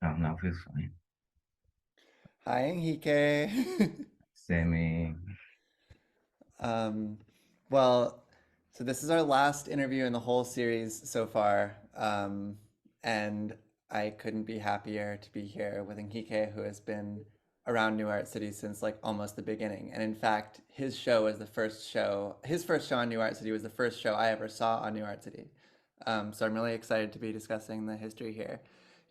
Oh, now feels fine. Hi, Henrique. Semi. um, well, so this is our last interview in the whole series so far, and I couldn't be happier to be here with Henrique, who has been around New Art City since like almost the beginning. And in fact, his show was the first show. His first show on New Art City was the first show I ever saw on New Art City. So I'm really excited to be discussing the history here.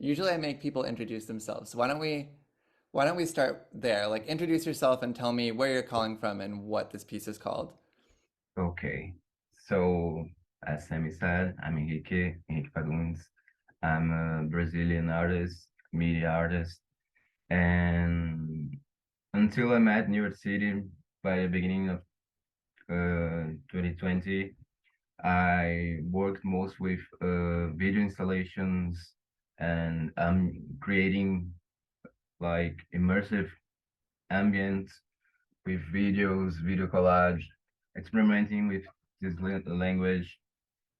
Usually, I make people introduce themselves. So why don't we start there? Like, introduce yourself and tell me where you're calling from and what this piece is called. Okay. So, as Sammy said, I'm Henrique Fagundes. I'm a Brazilian artist, media artist, and until I met New York City by the beginning of 2020, I worked most with video installations, and I'm creating like immersive ambience with videos, video collage, experimenting with this language.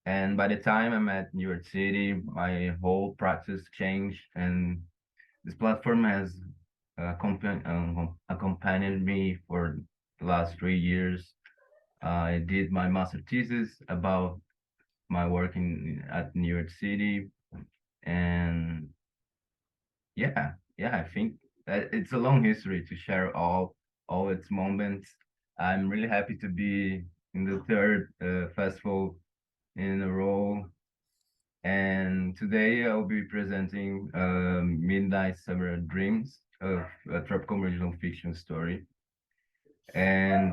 And by the time I'm at New York City, my whole practice changed, and this platform has accompanied me for the last 3 years. I did my master thesis about my work at New York City, and yeah, I think that it's a long history to share all its moments. I'm really happy to be in the third festival in a row, and today I'll be presenting Midnight Summer Dreams of a Tropical Meridional Fiction story, and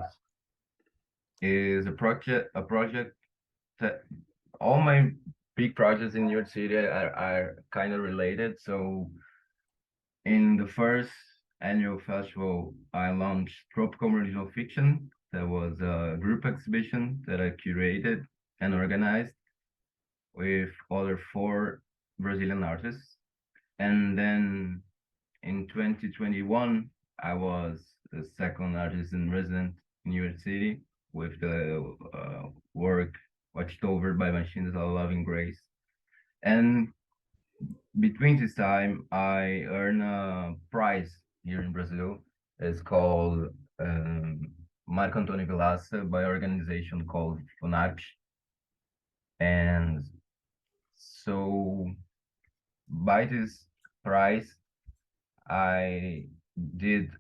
is a project that all my big projects in New York City are kind of related. So in the first annual festival, I launched Tropical Meridional Fiction. That was a group exhibition that I curated and organized with other four Brazilian artists. And then in 2021, I was the second artist in resident in New York City with the work watched over by machines of loving grace. And between this time, I earned a prize here in Brazil. It's called um, Marcantonio Vilaça by an organization called Funarte. And so by this prize, I did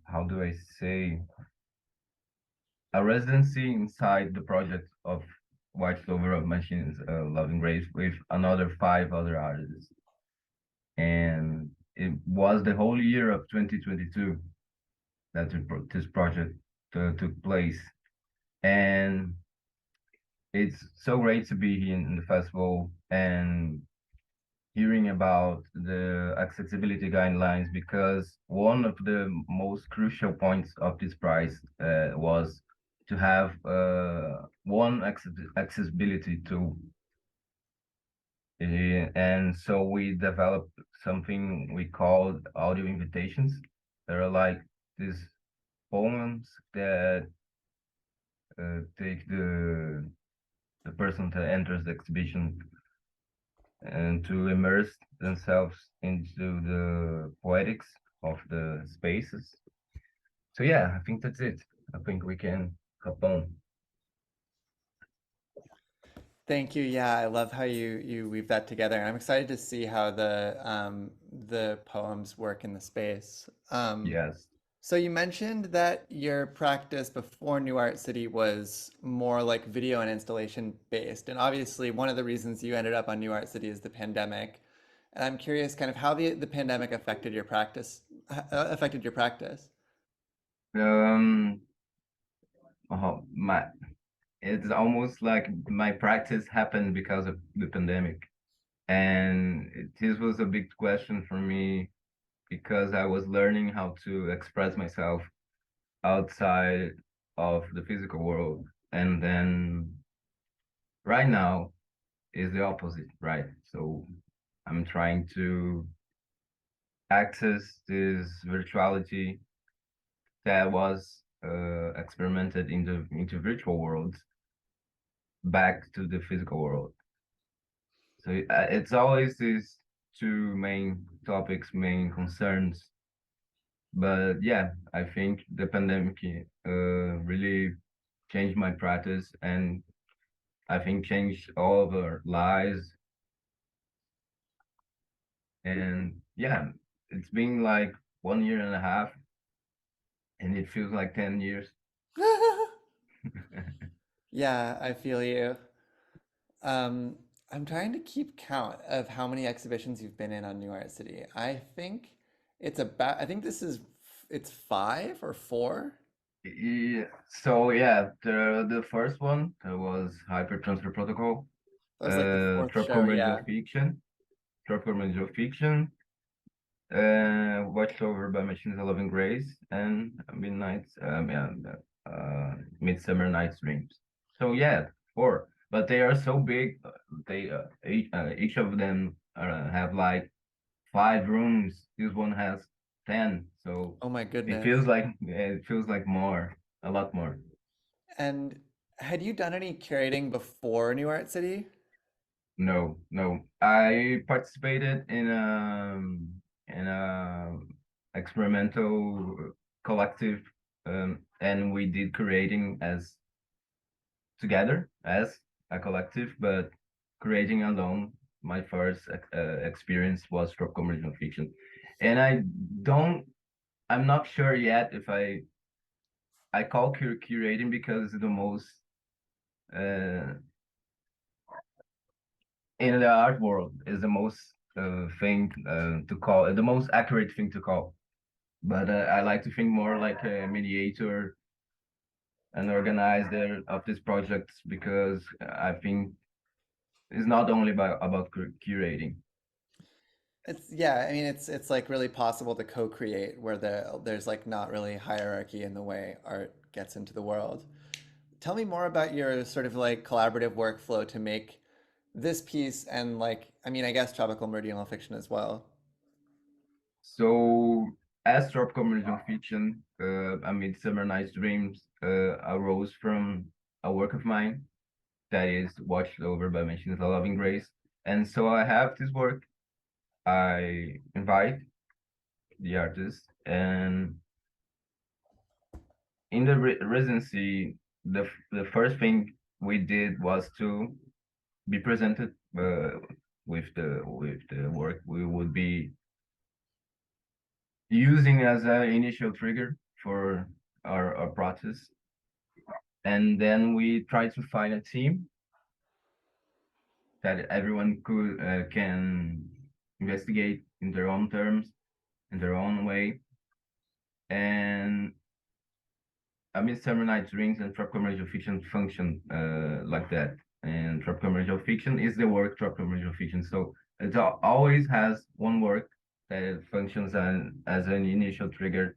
how do I say, a residency inside the project of White Clover of Machines, Loving Grace with another five other artists. And it was the whole year of 2022 that this project took place. And it's so great to be here in the festival and hearing about the accessibility guidelines, because one of the most crucial points of this prize was to have one accessibility tool. And so we developed something we called audio invitations. They're like these poems that take the person that enters the exhibition and to immerse themselves into the poetics of the spaces. So yeah, I think that's it. I think we can hop on. Thank you. Yeah, I love how you weave that together, and I'm excited to see how the poems work in the space. Yes. So you mentioned that your practice before New Art City was more like video and installation based, and obviously one of the reasons you ended up on New Art City is the pandemic. And I'm curious, kind of how the pandemic affected your practice, affected your practice. Um. My it's almost like my practice happened because of the pandemic, and this was a big question for me because I was learning how to express myself outside of the physical world, and then right now is the opposite, right? So I'm trying to access this virtuality that was experimented in the into virtual worlds back to the physical world. So it's always these two main topics, main concerns. But yeah, I think the pandemic really changed my practice, and I think changed all of our lives. And yeah, it's been like 1 year and a half, and it feels like 10 years. Yeah, I feel you. Um, I'm trying to keep count of how many exhibitions you've been in on New Art City. I think it's five or four. Yeah, so yeah, the first one was Hypertransfer Protocol, That was like the fourth Tropical show, Meridional yeah. Fiction, Tropical Meridional Fiction, watched over by Machines of Loving Grace, and Midnight, yeah, Midsummer Night's Dreams. So yeah, four, but they are so big. They each of them have like 5 rooms. This one has 10, so Oh my it goodness. feels like more, a lot more. And had you done any curating before New Art City? No, no. I participated in a experimental collective, and we did creating as together as a collective, but creating alone. My first experience was tropical regional fiction, and don't. I'm not sure yet if I call curating because it's the most uh, in the art world is the most thing to call the most accurate thing to call. But I like to think more like a mediator and organizer of these projects because I think it's not only about curating. Yeah, I mean it's like really possible to co-create where there's like not really hierarchy in the way art gets into the world. Tell me more about your sort of like collaborative workflow to make this piece and like I mean I guess tropical meridional fiction as well. So as tropical meridional fiction, A Midsummer Night's Dreams arose from a work of mine that is watched over by Machines of Loving Grace. And so I have this work. I invite the artist, and in the residency, the first thing we did was to be presented with the work we would be using as an initial trigger for our process, and then we try to find a team that everyone can investigate in their own terms, in their own way, and I mean, Summer Night Dreams and Tropical Commercial Fiction function like that. And Tropical Commercial Fiction is the work Tropical Commercial Fiction. So it always has one work that it functions as an initial trigger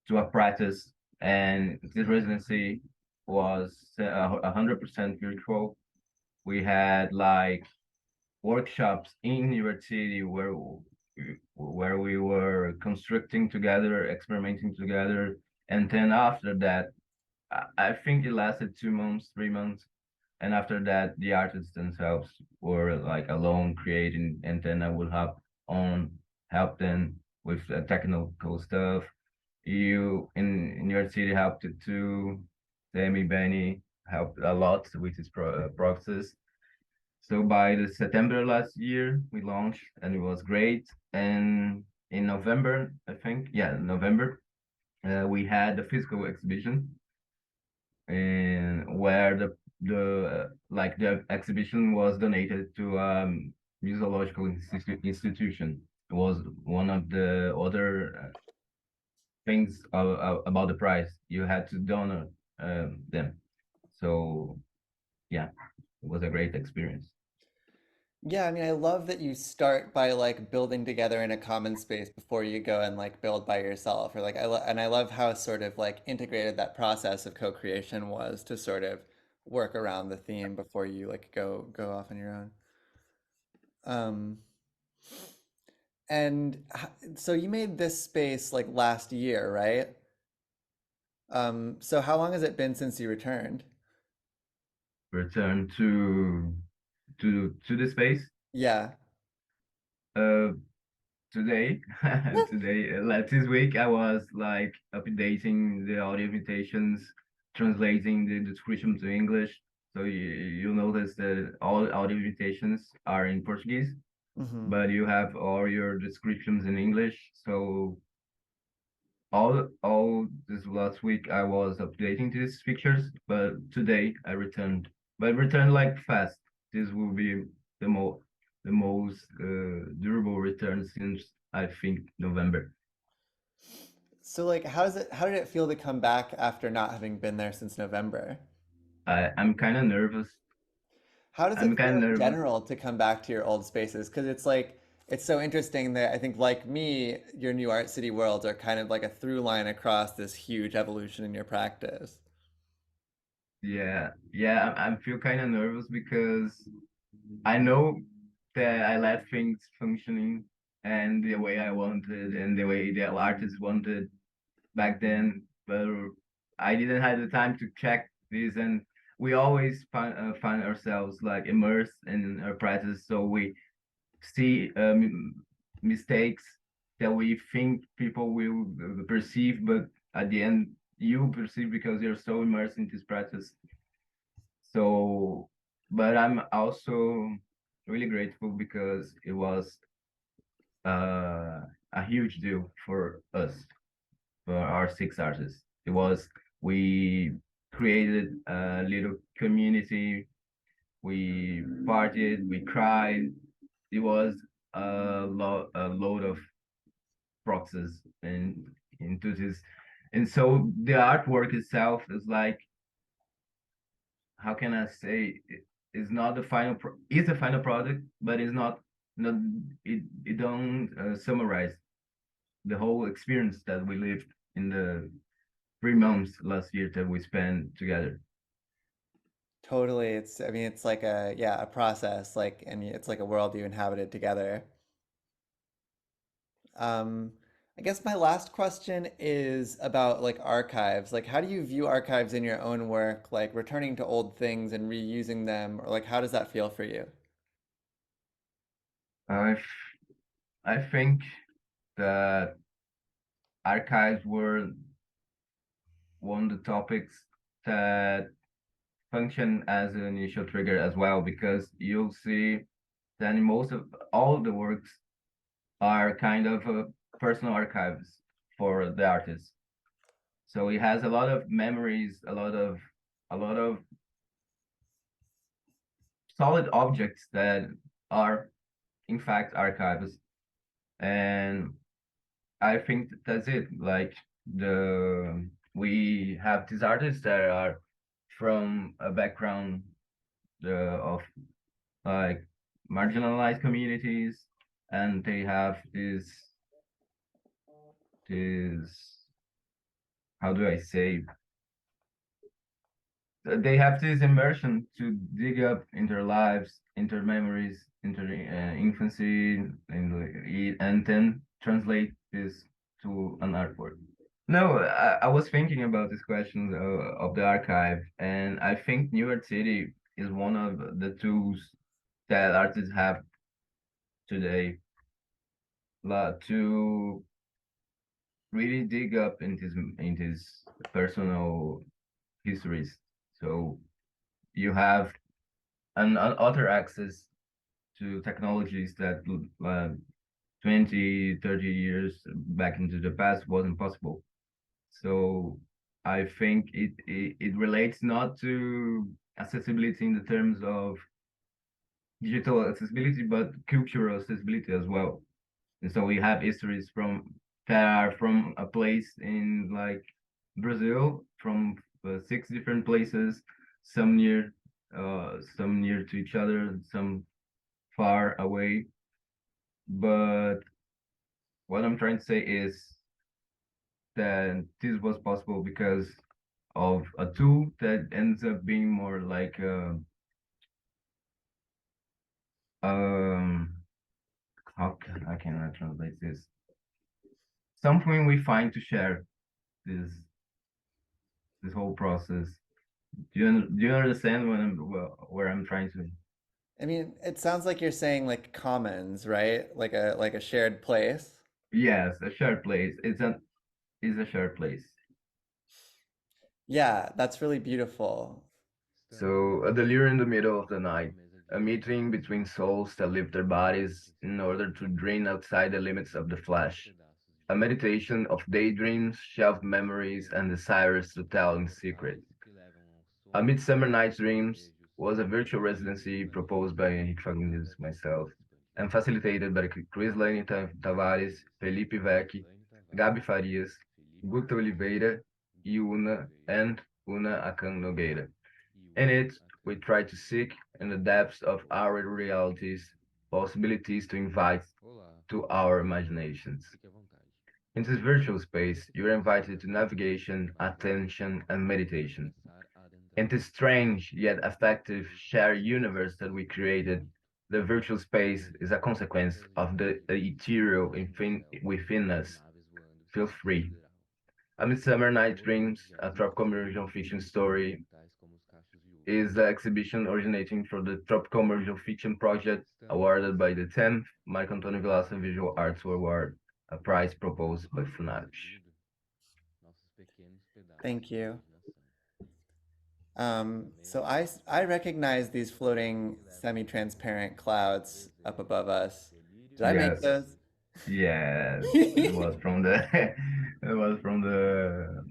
to a practice. And this residency was 100% virtual. We had like workshops in New York City where we were constructing together, experimenting together, and then after that I think it lasted 2 months, 3 months, and after that, the artists themselves were like alone creating, and then I would help them with technical stuff. You in your city helped it too. Sammy, Benny helped a lot with this process. So by the September last year, we launched, and it was great. And in November, I think, yeah, November, we had the physical exhibition and where the exhibition was donated to museological institution. It was one of the other things about the prize. You had to donate them. So yeah, it was a great experience. Yeah, I mean I love that you start by like building together in a common space before you go and like build by yourself or like and I love how sort of like integrated that process of co-creation was to sort of work around the theme before you like go off on your own. Um And so you made this space like last year, right? So how long has it been since you returned? Return to the space. Yeah. Uh, today, today, like this week, I was like updating the audio invitations, translating the description to English. So you notice that all audio invitations are in Portuguese, Hmm. but you have all your descriptions in English. So all this last week I was updating these pictures, but today I returned. But returned like fast. This will be the most durable return since I think November. So like how did it feel to come back after not having been there since November? I'm kind of nervous. How does I'm it kind feel of in nervous. general to come back to your old spaces? Because it's like it's so interesting that I think like me, your new art city worlds are kind of like a through line across this huge evolution in your practice. Yeah. I feel kind of nervous because I know that I left things functioning and the way I wanted and the way the artists wanted back then, but I didn't have the time to check this, and we always find ourselves like immersed in our practice, so we see mistakes that we think people will perceive, but at the end you perceive because you're so immersed in this practice. So, but I'm also really grateful because it was a huge deal for us, for our six artists. It was we created a little community. We partied, we cried. It was a load of process and into this, and so the artwork itself is like, how can I say? It's not the final. It's the final product, but it's not. Not it don't summarize the whole experience that we lived in the 3 months last year that we spent together. Totally. It's I mean it's like a yeah, a process like and it's like a world you inhabited together. Um, I guess my last question is about like archives. Like, how do you view archives in your own work? Like returning to old things and reusing them, or like how does that feel for you? I I think that archives were one of the topics that function as an initial trigger as well, because you'll see that in most of all the works are kind of personal archives for the artist. So it has a lot of memories, a lot of solid objects that are in fact archives. And I think that's it. Like the we have these artists that are from a background of like marginalized communities, and they have this how do I say, they have this immersion to dig up in their lives, in their memories, in their infancy, and then translate this to an artwork. No, I was thinking about these questions of the archive, and I think New York City is one of the tools that artists have today, to really dig up in his personal histories. So you have an other access to technologies that 20, 30 years back into the past wasn't possible. So I think it relates not to accessibility in the terms of digital accessibility, but cultural accessibility as well. And so we have histories from that are from a place in like Brazil, from six different places, some near to each other, some far away. But what I'm trying to say is that this was possible because of a tool that ends up being more like um how can I translate this? Something we find to share this this whole process. Do you understand what where I'm trying to? I mean, it sounds like you're saying like commons, right? Like a shared place. Yes, a shared place. It's a shared place. Yeah, that's really beautiful. So a delirium in the middle of the night, a meeting between souls that leave their bodies in order to dream outside the limits of the flesh. A meditation of daydreams, shelved memories, and desires to tell in secret. A Midsummer Night's Dreams was a virtual residency proposed by Henrique Fagundes, myself, and facilitated by Crislaine Tavares, Felipe Veeck, Gabi Faryas, Guta Oliveira, and Una Akan Nog4ira. In it, we try to seek, in the depths of our realities, possibilities to invite to our imaginations. In this virtual space, you are invited to navigation, attention, and meditation. In this strange yet affective shared universe that we created, the virtual space is a consequence of the ethereal within us. Feel free. A Midsummer Night Dreams, a Tropical Meridional Fiction story, is an exhibition originating from the Tropical Meridional Fiction project awarded by the 10th Marcantonio Vilaça Visual Arts Award, a prize proposed by Funarte. Thank you. So I recognize these floating semi-transparent clouds up above us. Did I make Yes, those? yes, it was from the it was from the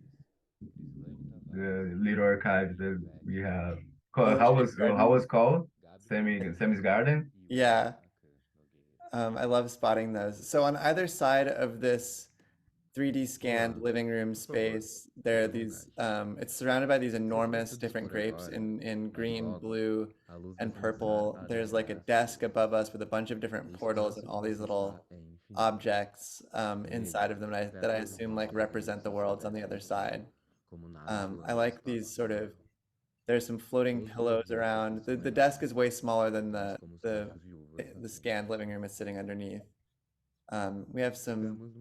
little archives that we have. Oh, Shade How Garden. was called? Semi's Garden. Yeah, I love spotting those. So on either side of this 3D scanned living room space, there are these. It's surrounded by these enormous different grapes in green, blue, and purple. There's like a desk above us with a bunch of different portals and all these little objects inside of them that I assume like represent the worlds on the other side. I like these sort of. There's some floating pillows around. The desk is way smaller than the scanned living room is sitting underneath. We have some.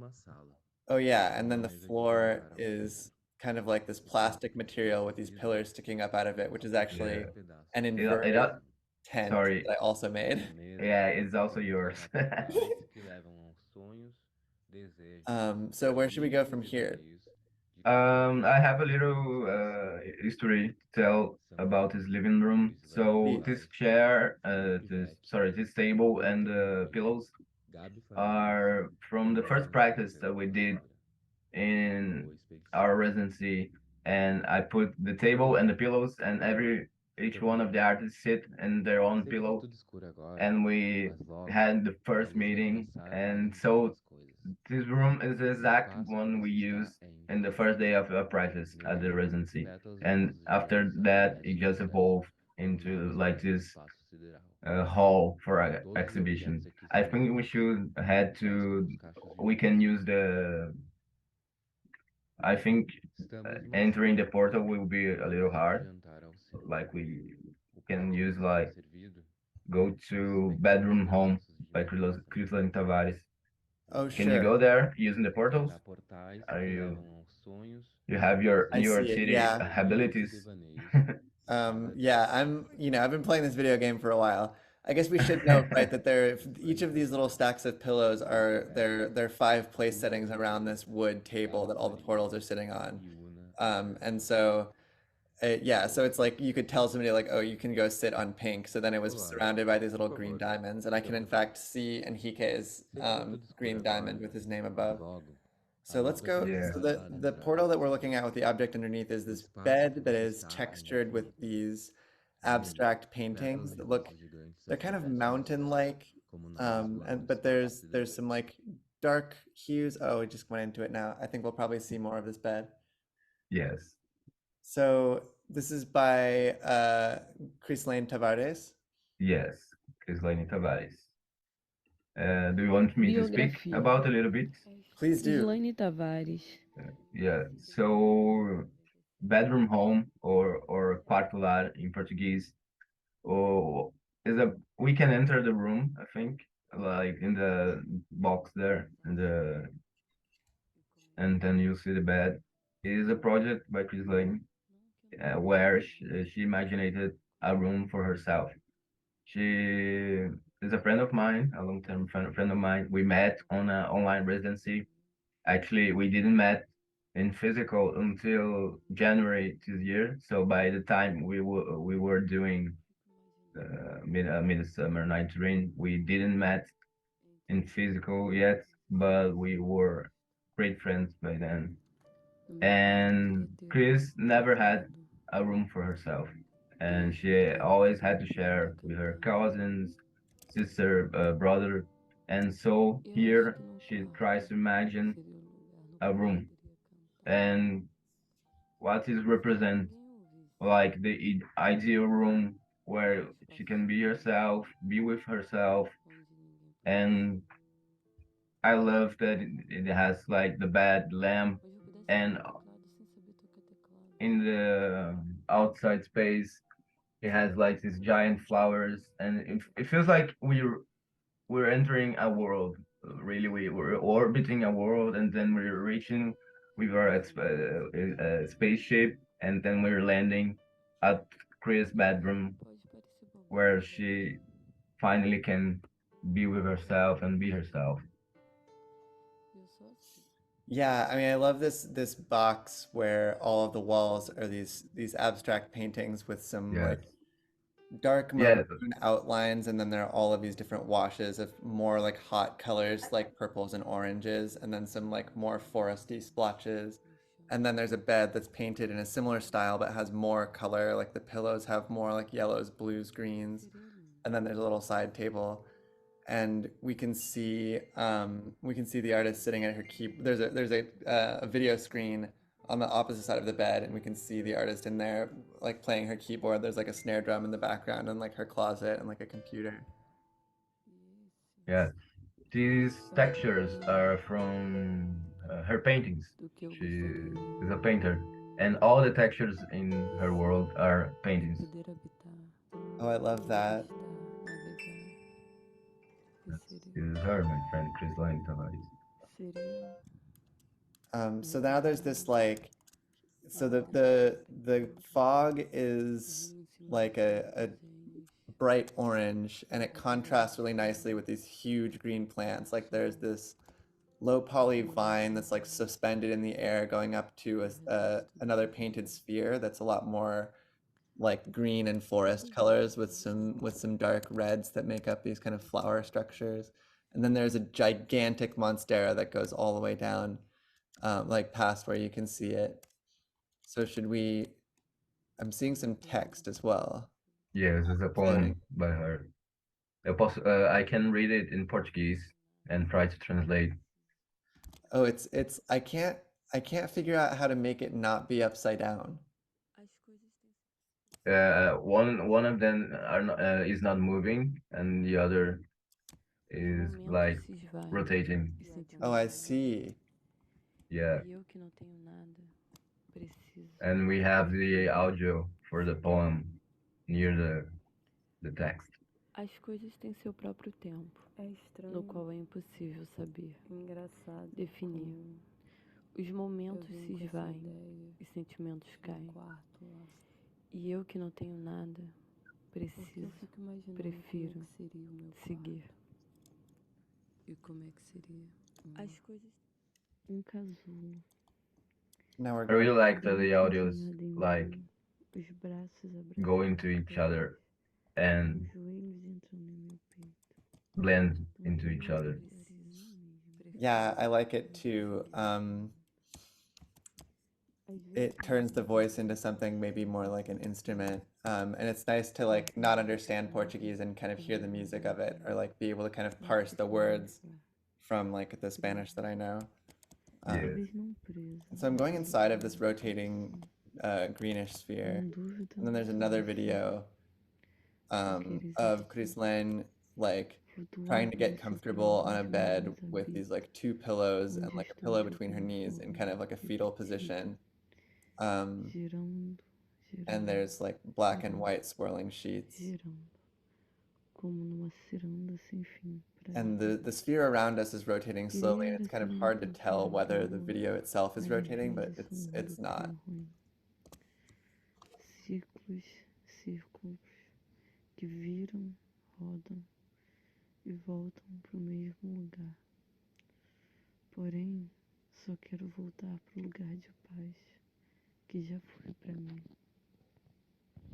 Oh yeah, and then the floor is kind of like this plastic material with these pillars sticking up out of it, which is actually Yeah. an It, inverted tent sorry. that I also made. Yeah, it's also yours. So where should we go from here? I have a little history to tell about this living room. So Please. this chair, this table and the pillows are from the first practice that we did in our residency, and I put the table and the pillows and each one of the artists sit in their own pillow, and we had the first meeting. And so this room is the exact one we used in the first day of our practice at the residency, and after that it just evolved into like this hall for exhibition. I think we should head to. We can use the. I think entering the portal will be a little hard. Like we can use like go to bedroom home by Crislaine Tavares. Oh Can you sure. go there using the portals? Are you have your I New York see it. City Yeah. abilities? Yeah, I've been playing this video game for a while. I guess we should note, right, that each of these little stacks of pillows are they're five place settings around this wood table that all the portals are sitting on. And so yeah, so it's like you could tell somebody like, oh, you can go sit on pink. So then it was surrounded by these little green diamonds, and I can in fact see Enrique's green diamond with his name above. So let's go. Yeah. So the portal that we're looking at with the object underneath is this bed that is textured with these abstract paintings that look, they're kind of mountain-like, and but there's some like dark hues. Oh, we just went into it now. I think we'll probably see more of this bed. Yes. So this is by Crislaine Tavares. Yes. Crislaine Tavares. Do you want me to speak Biografia. about a little bit? Please do. Crislaine Tavares. Yeah. So bedroom home or quarto lar in Portuguese, or is a we can enter the room, I think, like in the box there, and then you see the bed. It is a project by Chris Lane, where she imagined a room for herself. She is a friend of mine, a long-term friend of mine. We met on an online residency. Actually, we didn't met in physical until January this year. So by the time we were doing Midsummer Night Dream, we didn't met in physical yet, but we were great friends by then. And Chris never had a room for herself, and she always had to share with her cousins, sister, brother. And so here she tries to imagine a room and what is represent like the ideal room where she can be herself, be with herself. And I love that it has like the bed, lamp, and in the outside space it has like these giant flowers, and it feels like we're entering a world. Really, we're orbiting a world, and then we're reaching with our spaceship, and then we're landing at Chris' bedroom, where she finally can be with herself and be herself. Yeah, I mean, I love this box where all of the walls are these abstract paintings with some Yes. like dark maroon Yeah. outlines, and then there are all of these different washes of more like hot colors like purples and oranges, and then some like more foresty splotches. And then there's a bed that's painted in a similar style but has more color, like the pillows have more like yellows, blues, greens. And then there's a little side table, and we can see the artist sitting at her keyboard. There's a video screen on the opposite side of the bed, and we can see the artist in there like playing her keyboard. There's like a snare drum in the background, and like her closet, and like a computer. Yeah. These textures are from her paintings. She is a painter, and all the textures in her world are paintings. Oh, I love that. This is her, my friend Crislaine Tavares. So now there's this like, so the fog is like a bright orange, and it contrasts really nicely with these huge green plants. Like there's this low poly vine that's like suspended in the air going up to another painted sphere that's a lot more like green and forest colors with some dark reds that make up these kind of flower structures. And then there's a gigantic monstera that goes all the way down, like past where you can see it. So should we? I'm seeing some text as well. Yes, it's a Floating. poem by her. I can read it in Portuguese and try to translate. Oh, it's I can't figure out how to make it not be upside down. One of them is not moving, and the other is like rotating. Oh, I see. Yeah, and we have the audio for the poem near the text. Now we're I going. really like that the audios like go into each other and blend into each other. Yeah, I like it too. It turns the voice into something maybe more like an instrument. And it's nice to like not understand Portuguese and kind of hear the music of it, or like be able to kind of parse the words from like the Spanish that I know. Yes. And so I'm going inside of this rotating greenish sphere, and then there's another video of Crislaine like trying to get comfortable on a bed with these like two pillows and like a pillow between her knees in kind of like a fetal position. Um, and there's like black and white swirling sheets. And the sphere around us is rotating slowly, and it's kind of hard to tell whether the video itself is rotating, but it's not. rodam e voltam pro mesmo lugar. Porém, só quero voltar pro lugar de paz que já foi pra mim.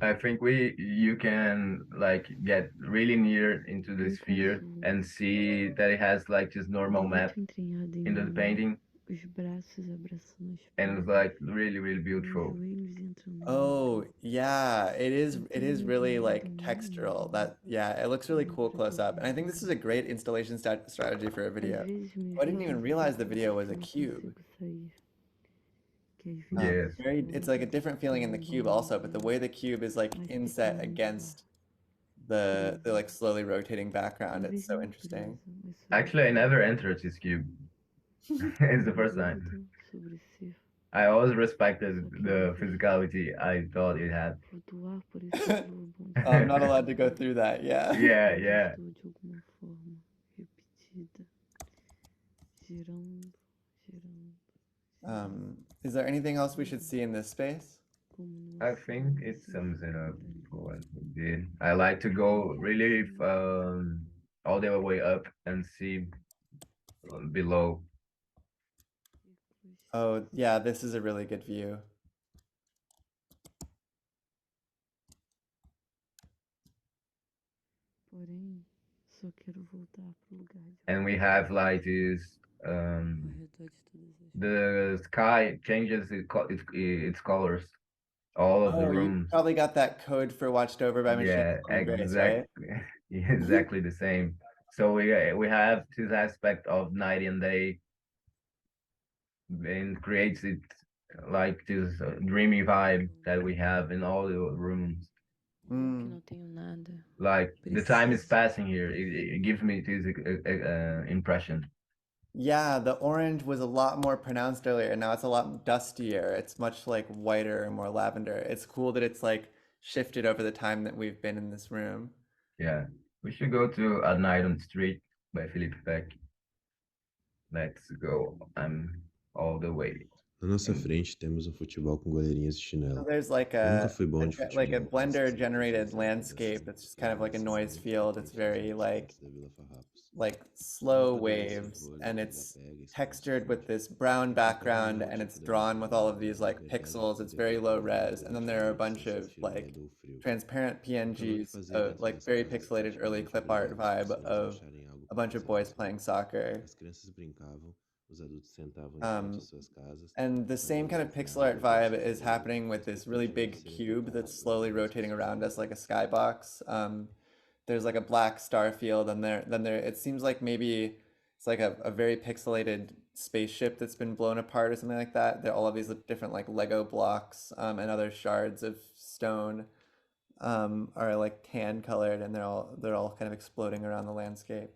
I think you can like get really near into the Em sphere casulo, and see that it has like this normal map muito entranhada em in the mim, painting, os braços abraçando as and it's pernas, like really meus beautiful. joelhos entrando Oh, dentro. yeah, Eu it tenho is really mergulhado like nem textural. mesmo That yeah, it looks really dá cool pra close up. And I think this is duvidar. a great installation strategy for a Às video. vezes me Oh, I didn't vejo even em realize the ciclos video was que a não cube. consigo sair, que às vezes Yes. Very, it's like a voltam different e feeling in the não cube vão also, but the embora, way the cube is like mas ficam inset no lugar, against the like presas. slowly rotating background, it's Talvez so não interesting. presa, mas Actually, I solitária. never entered this cube. It's the Em first time. dúvida sobre ser. I always respected Só quero the viver, physicality I thought it had. flutuar por esse globo Oh, I'm not onde allowed to go respiro, through that, yeah. onde Yeah. estou de alguma forma repetida, girando, girando, girando, Is there anything else we should girando, see in this space? como numa I think cena it sem sums fim it up por ali. for what we did. I like to go really all the way up and see below. Ciclos Oh, yeah, this is a really good view. porém, só quero voltar pro lugar de And we paz. have like this Ao redor de todas as the sky changes its colors, all of the Oh, you rooms. probably got that code for Watched Over by Machine Yeah, Form Grace, right? exactly the same. So we have this aspect of night and day, and creates it like this dreamy vibe that we have in all the rooms. Eu que não tenho nada, Like the time is preciso. passing here. It gives me this impression. Yeah, the orange was a lot more pronounced earlier, and now it's a lot dustier. It's much like whiter and more lavender. It's cool that it's like shifted over the time that we've been in this room. Yeah, we should go to At Night on the Street by Felipe Veeck. Let's go. I'm all the way. Na nossa frente temos um futebol com goleirinhas de So chinelo. there's like Eu nunca a, fui bom de a like a futebol, mas blender sempre gostei generated de saber landscape dessas that's just kind of like a lembranças noise muito field. It's potentes very dos like antigos da Vila Farrapos. like Uma slow outra delícia waves, rolha and que it's desapega e se textured with confunde. this brown Enquanto a background, and noite it's podemos drawn with all of mergulhar these na like liberdade pixels. de It's very low contemplação res, da and then noite there are a à noite bunch sem of sentir o like medo ou o frio. transparent O calor que PNGs, fazia dentro like das very casas pixelated early antigamente clip art brilhava vibe suficiente para of acharem algo a para bunch of fazer boys naquele playing dia. soccer. As crianças brincavam, os adultos sentavam em frente Um, às suas casas, and the same faziam kind of seu pixel trabalho art e vibe curtiam is o dia, happening com a with this really expectativa de big serem cube tocados that's pela slowly luz rotating around cristalina. us like a skybox. There's like a black star field, and there it seems like maybe it's like a very pixelated spaceship that's been blown apart or something like that. There are all of these different like Lego blocks and other shards of stone are like tan colored, and they're all kind of exploding around the landscape.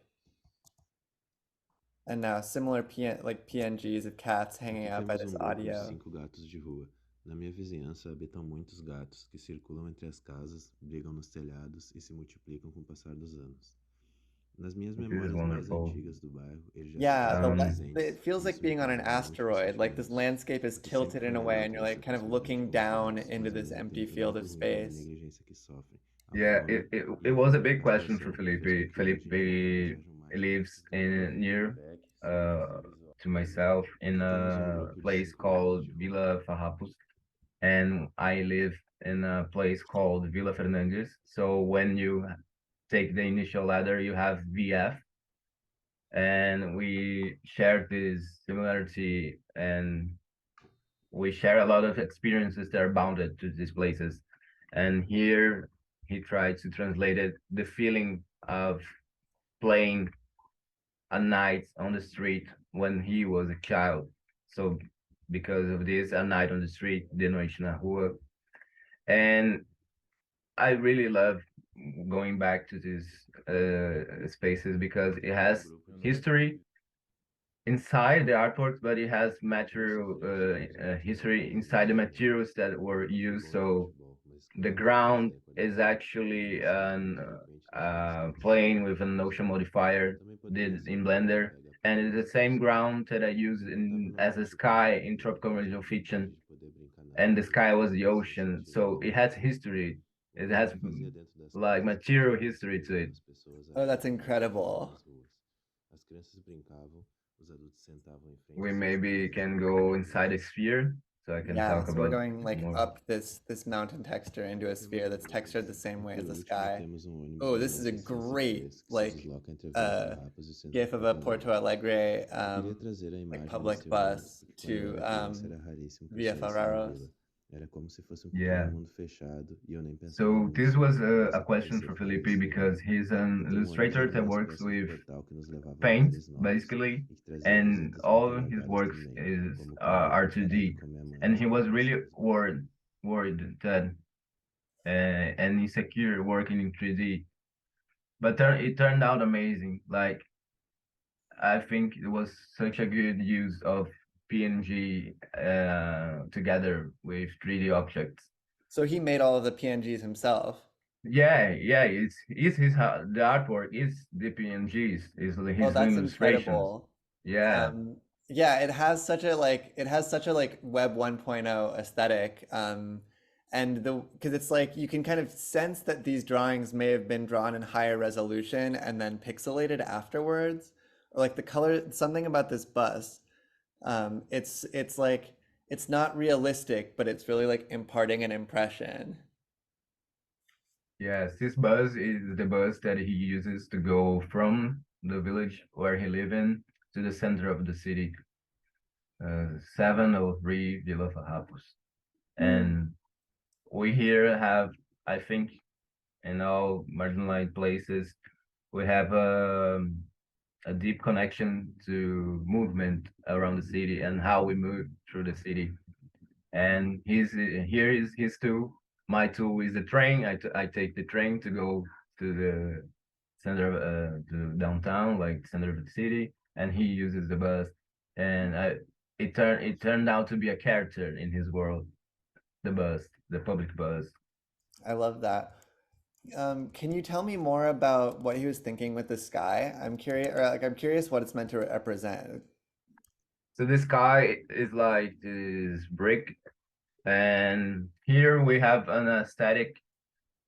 And now similar like PNGs of cats hanging Aqui out by temos this grupo de audio. 5 gatos de rua. Na minha vizinhança habitam muitos gatos que circulam entre as casas, brigam nos telhados e se multiplicam com o passar dos anos. Nas minhas This is memórias mais wonderful. antigas do bairro, eles já se Yeah, faziam it presentes feels e like isso me being on an causava muitos asteroid. Like this sentimentos. landscape is Aqui sempre tilted in foi a um way, and lugar you're para like ser kind of principalmente looking down confiantes, into mas ao this mesmo empty tempo é field of muito ruim ver a space. negligência que sofrem, a Yeah, fome it e a was a big question for devastação que fez com Felipe. que hoje em dia eles Felipe sejam mais lives vistos do que in nunca. near Felipe Veeck, uh cientista visual. to myself in Aqui temos a grupo de place 5 gatos called de rua. Vila Farrapos, and I live in a place called Vila Fernandes. So when you take the initial ladder, you have VF, and we share this similarity, and we share a lot of experiences that are bounded to these places. And here he tried to translate it, the feeling of playing a night on the street when he was a child. So because of this, a night on the street, de noite na rua. And I really love going back to these spaces because it has history inside the artworks, but it has material history inside the materials that were used. So the ground is actually an plane with an ocean modifier did in Blender, and it's the same ground that I used as a sky in Tropical Meridional Fiction, and the sky was the ocean. So it has history It has Fazia dentro das like casas, material history to it. as pessoas Oh, that's achavam incredible. nas ruas. As crianças brincavam, os adultos sentavam em frente We às suas maybe casas can e go contavam inside a histórias. sphere, so I can Yeah, talk so we're about going like more. up this mountain texture into a sphere that's textured the same way Por as the último, sky. temos ônibus Oh, da this is a Residency great 3 que se like desloca entre a Vila Farrapos e o centro gif of a Tropical Porto Meridional. Alegre Eu queria trazer a like imagem public deste ônibus, bus porque quando eu to era criança era raríssimo que eu Via saísse da Farraros. vila. Era como se fosse um Yeah. pequeno mundo fechado e eu nem pensava So this nisso. was Mas a question aconteceu for cada Felipe vez que because andava. he's an Então o ônibus illustrator era that uma works espécie de with portal que nos levava a paint, lugares novos basically, e que trazia and visitas muito all his agradáveis works também, is como quando eu are parava 2D. com minha mãe And nas he was really baldeações. worried that and insecure working in 3D. But it turned out amazing. Like I think it was such a good use of PNG together with 3D objects. So he made all of the PNGs himself. Yeah, it's his the artwork is the PNGs is Oh, his that's illustrations. incredible. Yeah, Yeah, it has such a like Web 1.0 aesthetic. And the because it's like you can kind of sense that these drawings may have been drawn in higher resolution and then pixelated afterwards. Or like the color, something about this bus. It's like it's not realistic, but it's really like imparting an impression. yes. This bus is the bus that he uses to go from the village where he lives in to the center of the city. 703 Vila Farrapos. And we here have, I think, in all marginalized places, we have a deep connection to movement around the city and how we move through the city. And here is his tool. My tool is the train. I take the train to go to the center of to downtown, like center of the city, and he uses the bus. And it turned out to be a character in his world, the bus, the public bus. I love that. Can you tell me more about what he was thinking with the sky? I'm curious what it's meant to represent. So this sky is like this brick, and here we have an aesthetic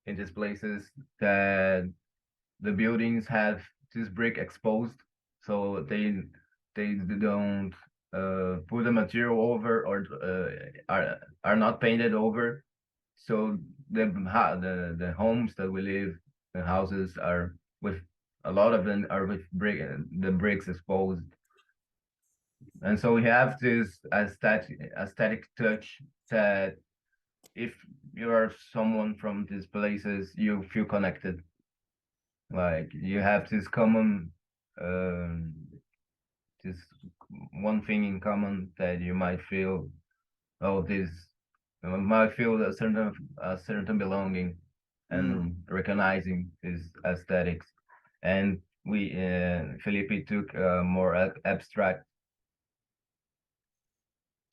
in these places that the buildings have this brick exposed, so they don't put the material over or are not painted over. So the homes that we live, the houses are with a lot of them are with the bricks exposed, and so we have this aesthetic touch that if you are someone from these places, you feel connected. Like you have this common, um, this one thing in common that you might feel, oh, this, you might feel a certain belonging and recognizing these aesthetics. And Felipe took a more abstract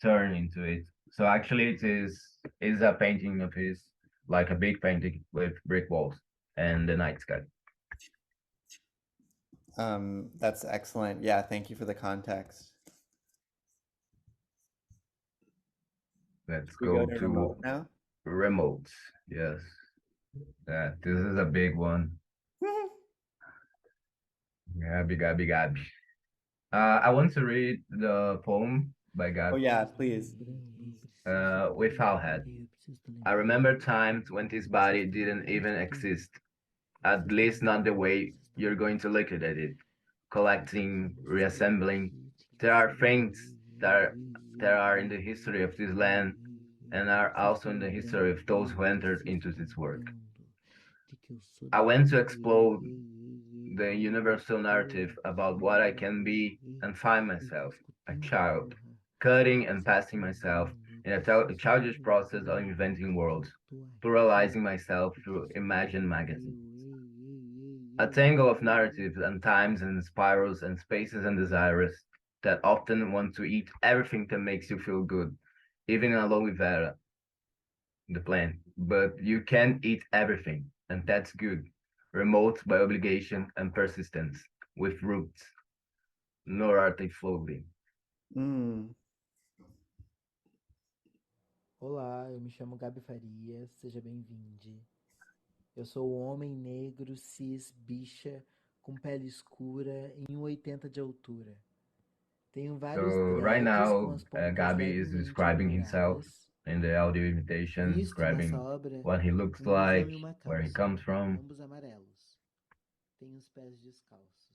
turn into it. So actually, it is a painting of his, like a big painting with brick walls and the night sky. That's excellent. Yeah, thank you for the context. Let's We go to to remote now. remotes. Yes, this is a big one. Gabi. I want to read the poem by Oh Gabi. yeah, please. Without head. I remember times when this body didn't even exist. At least not the way you're going to look at it. Collecting, reassembling. There are things that are in the history of this land and are also in the history of those who entered into this work. I went to explore the universal narrative about what I can be and find myself, a child, cutting and pasting myself in a childish process of inventing worlds, pluralizing myself through imagined magazines. A tangle of narratives and times and spirals and spaces and desires that often want to eat everything that makes you feel good, even aloe vera, the plant. But you can't eat everything, and that's good. Remote by obligation and persistence, with roots, nor are they floating. Olá, eu me chamo Gabi Faryas, seja bem-vindo. Eu sou homem negro, cis, bicha, com pele escura e 1,80 de altura. Tenho vários So right dreads com now, as pontas Gabi is levemente describing himself louradas. in the audio invitation, Visto nessa describing obra what he looks um like, pijama e uma where he calça, comes from. ambos amarelos. Tenho os pés descalços.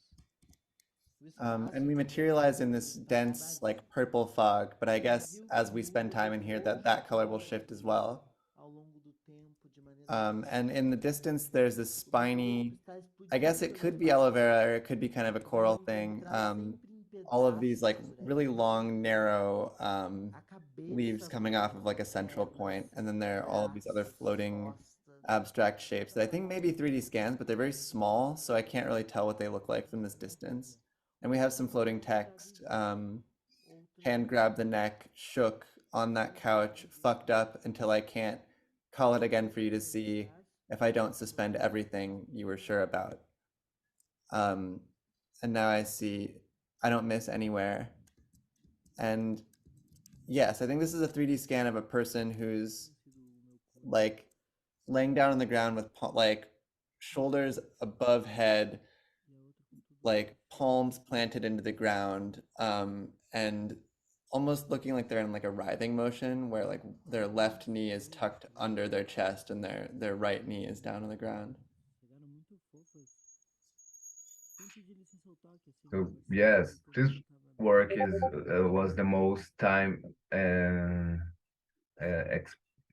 And we materialize in this dense, like purple fog, but I guess as we spend time in here, that color will shift as well. And in the distance, there's this spiny, I guess it could be aloe vera or it could be kind of a coral thing. All of these like really long, narrow leaves coming off of like a central point, and then there are all of these other floating abstract shapes that I think maybe 3D scans, but they're very small, so I can't really tell what they look like from this distance. And we have some floating text. Hand grabbed the neck, shook on that couch, fucked up until I can't call it again for you to see if I don't suspend everything you were sure about. And now I see I don't miss anywhere. And yes, I think this is a 3D scan of a person who's like laying down on the ground with like shoulders above head, like palms planted into the ground, and almost looking like they're in like a writhing motion where like their left knee is tucked under their chest and their right knee is down on the ground. So yes, this work is was the most time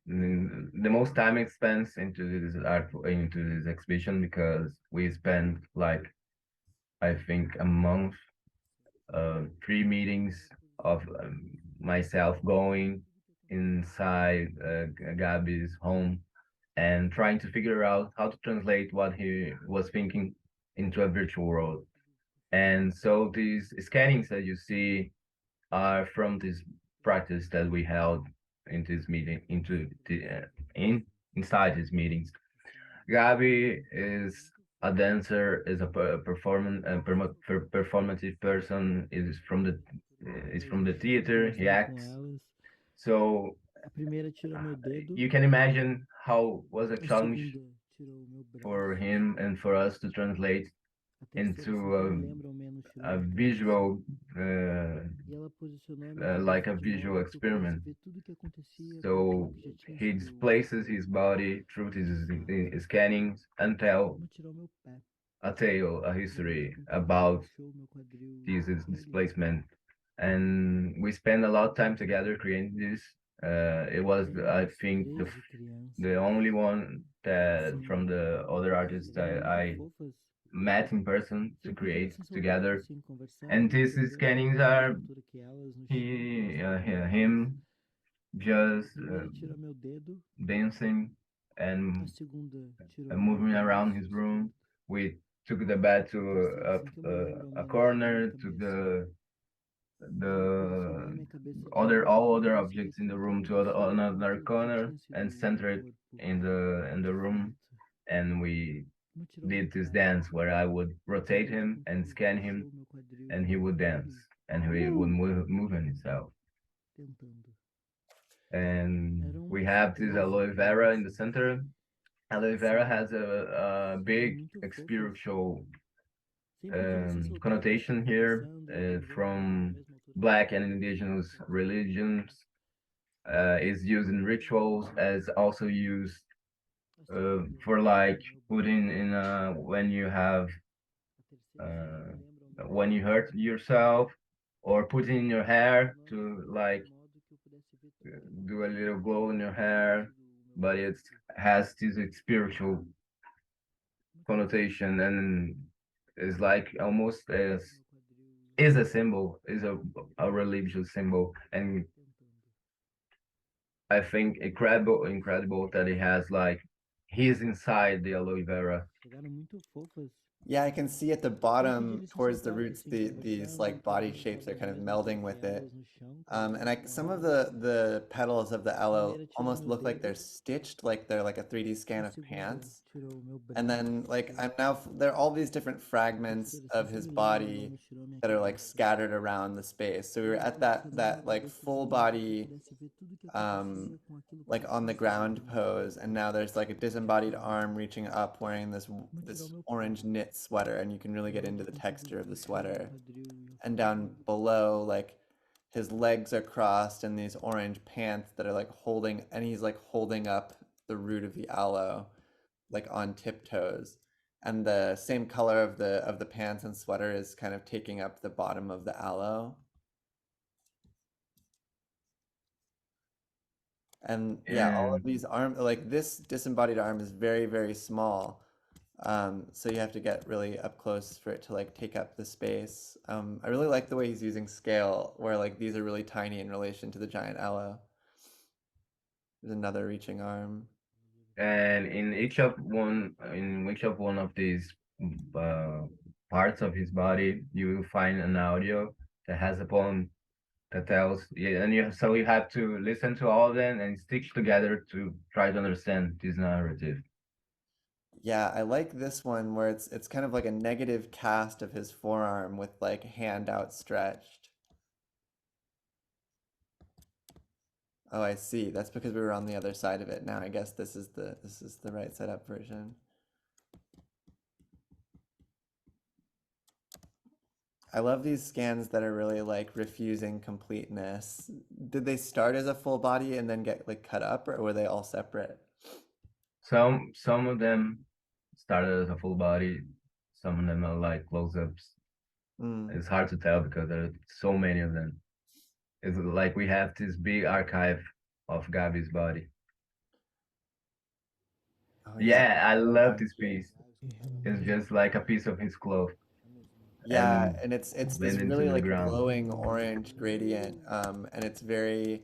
the most time expense into this art into this exhibition because we spent like I think a month, 3 meetings of myself going inside Gabi's home and trying to figure out how to translate what he was thinking into a virtual world. And so these scannings that you see are from this practice that we held into this meeting, into the inside these meetings. Gabi is a dancer, is a performative person, is from the theater. He acts. So A primeira tirou meu dedo, you can imagine how was a a challenge segunda tirou o meu for braço, him and for us to translate a terceira, sem into que eu me lembro ao menos, tirou a meu braço. visual, E ela posicionou a minha like cabeça a de visual modo que eu pudesse experiment. ver tudo o que acontecia com So aquilo que já tinha he sido displaces his body through his scannings and tell como tirar o meu pé. a tale, a Ela history com tudo, about puxou meu quadril this dali. displacement. And we spend a lot of time together creating this. It was, I think, 13 crianças. the only one that Sim. from the other artists that I Muito fofas. met in person to Sempre create sem sotaque, together. assim, conversando, And these jogando, scannings na are altura que elas, no chão, him just A primeira tirou meu dedo, dancing a and segunda tirou meu moving around braço his room. esquerdo. We took the bed to A terceira, sem que eu me lembro, ao a menos, corner, tirou took minha cabeça. the Posicionei minha cabeça de other modo que all eu other pudesse ver objects in tudo the o que room to acontecia com another aquilo que já corner tinha sido and o center it corpo in the room, perfeito. and we Uma tirou meu did this pé, dance where I would a rotate outra him com and tudo, scan puxou him meu quadril and he would dance dali, and he would move on himself. tentando. And Eram we umas have this 13 aloe vera in the crianças. center. Aloe vera has a big Muito fofas. spiritual Sempre aquilo sem sotaque, connotation assim, here conversando, jogando vôlei, na from mesma altura que Black and elas, indigenous crianças. religions. Is used in rituals as also used A segunda for tirou like meu putting braço. in when you have A terceira, sem que eu me lembro, ao when you menos, hurt yourself or putting in your hair posicionou to minha cabeça like de modo que eu pudesse ver tudo o que do a little acontecia com glow in aquilo your que já tinha hair, sido o meu but it corpo. has this spiritual Uma tirou connotation and is like almost as meu quadril is a symbol, is a religious symbol, and tentando. I think incredible that he has like he's inside the aloe vera. Chegaram muito fofas. Yeah, I can see at the bottom towards the roots, these like body shapes are kind of melding with it. And some of the petals of the aloe almost look like they're stitched, like they're like a 3D scan of pants. And then like there are all these different fragments of his body that are like scattered around the space. So we were at that like full body like on the ground pose, and now there's like a disembodied arm reaching up wearing this orange knit sweater, and you can really get into the texture of the sweater. And down below, like his legs are crossed in these orange pants that are like he's like holding up the root of the aloe like on tiptoes, and the same color of the pants and sweater is kind of taking up the bottom of the aloe. And yeah, all of And these like this disembodied arm is very, very small. So you have to get really up close for it to like take up the space. I really like the way he's using scale, where like these are really tiny in relation to the giant aloe. There's another reaching arm. and in each of one of these uh, parts of his body, you will find an audio that has a poem that tells, yeah, and you have to listen to all of them and stitch together to try to understand this narrative. Yeah, I like this one where it's kind of like a negative cast of his forearm with like hand outstretched. Oh, I see. That's because we were on the other side of it. Now I guess this is the right setup version. I love these scans that are really like refusing completeness. Did they start as a full body and then get like cut up, or were they all separate? Some of them started as a full body, some of them are like close-ups. Mm. It's hard to tell because there are so many of them. It's like we have this big archive of Gabi's body. Oh yeah, Yeah, I love back this here. piece. It's just like a piece of his cloth Yeah, and and it's this blending to really the like ground. glowing orange gradient, and it's very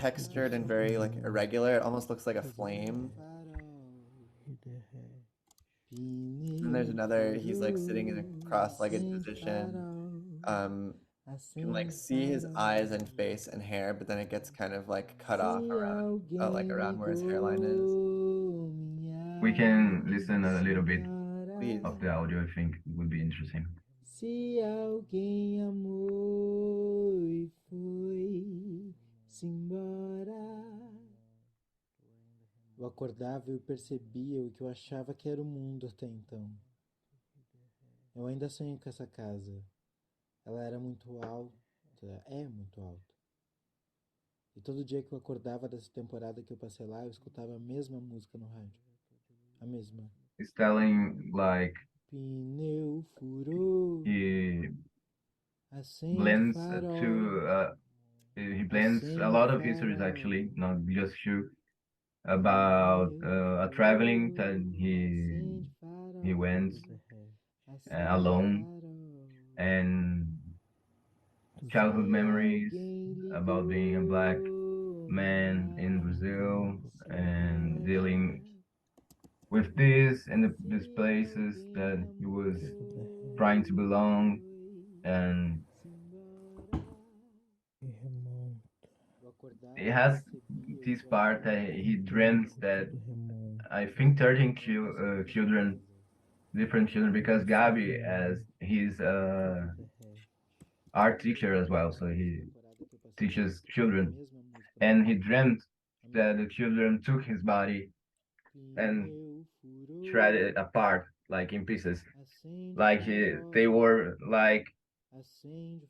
textured and very like irregular. It almost looks like a flame. And there's another, he's like sitting in a cross-legged position. You can like see his eyes and face and hair, but then it gets kind of like cut off around, like around where his hairline is. We can listen a little bit Please. of the audio. I think it would be interesting. Se alguém amou e foi-se embora. Eu acordava e percebia o que eu achava que era o mundo até então. Eu ainda sonho com essa casa. Ela era muito alta, é muito alta. E todo dia que eu acordava dessa temporada que eu passei lá, eu escutava a mesma música no rádio. A mesma. It's telling like Pneu furou, he acende blends farol, he blends a acende lot of histories farol. actually, not just few, about a traveling that Acende he went farol, acende alone, farol. and childhood Se memories alguém about being a black ligou man in Brazil minha and cidade, dealing with this and these se places that alguém he was amou trying to e belong, and foi-se embora. Eu acordava it e has percebia o this que eu part achava that que era he o mundo dreams até that então. I think 13 Eu ainda sonho com essa children, casa. different children, because Gabi, as he's art teacher as well, so he Temporada que eu passei lá, eu teaches escutava a children, mesma música no and he rádio. dreamt A that mesma. the children took his body and Pneu shredded furou, it apart, like in pieces, acende like they farol, were like acende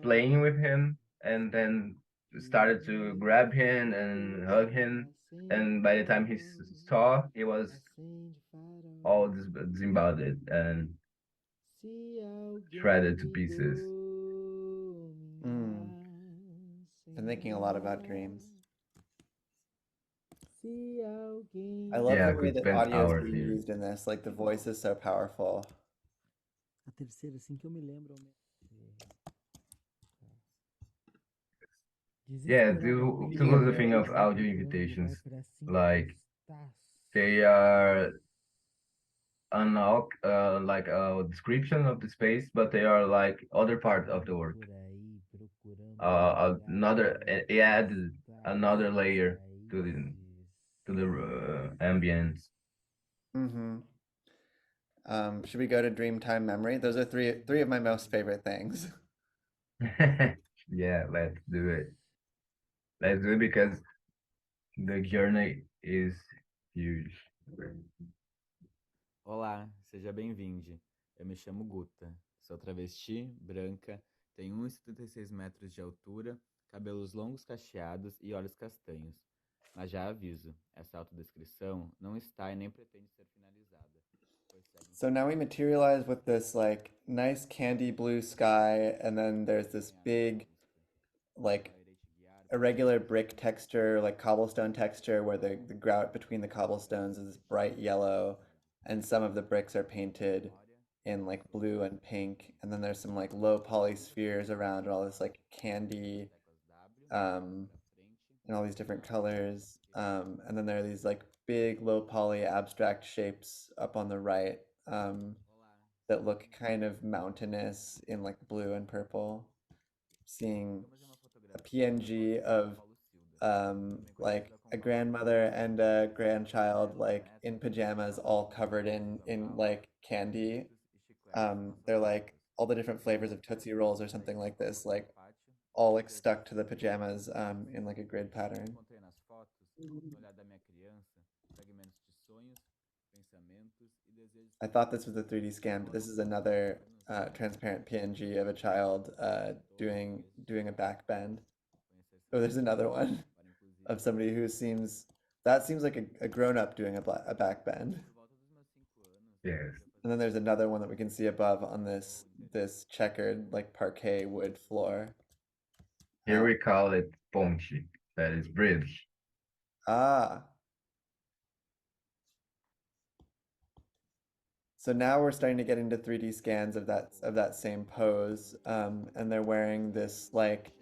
playing farol. with him, and then started to grab him and hug him. Acende And by the time he farol, saw, he was acende all farol. disembodied and Se alguém shredded to pieces. ligou Mm. minha Been thinking a lot about senhora, dreams. se alguém I love Yeah, the I way could that spend audio is hours being here. used in this. Like the voice is so powerful. A terceira, assim que eu me lembro. Yeah, to lose the thing of audio invitations, like they are like a description of the space, but they are like other part of the work. Por aí procurando lugares Another it adds another vazios, layer raízes. to the ambience. Mm-hmm. Should we go to Dreamtime Memory? Those are three of my most favorite things. Yeah, let's do it. Let's do it because the journey is huge. Olá, seja bem-vindo. Eu me chamo Guta, sou travesti, branca, tenho 1,76 metros de altura, cabelos longos cacheados e olhos castanhos. Mas já aviso, essa autodescrição não está e nem pretende ser finalizada. So now we materialize with this like nice candy blue sky, and then there's this big, like irregular brick texture, like cobblestone texture, where the grout between the cobblestones is bright yellow, and some of the bricks are painted in like blue and pink, and then there's some like low poly spheres around and all this like candy, in all these different colors, and then there are these like big low poly abstract shapes up on the right, that look kind of mountainous in like blue and purple. Seeing a PNG of like a grandmother and a grandchild like in pajamas, all covered in like candy. They're like all the different flavors of Tootsie Rolls or something like this, like all like stuck to the pajamas, in like a grid pattern. I thought this was a 3D scan, but this is another transparent PNG of a child doing a back bend. Oh, there's another one of somebody who seems like a grown up doing a back bend. Yes. And then there's another one that we can see above on this checkered like parquet wood floor. Here we call it ponte, that is bridge. Ah. So now we're starting to get into 3D scans of that same pose, and they're wearing this like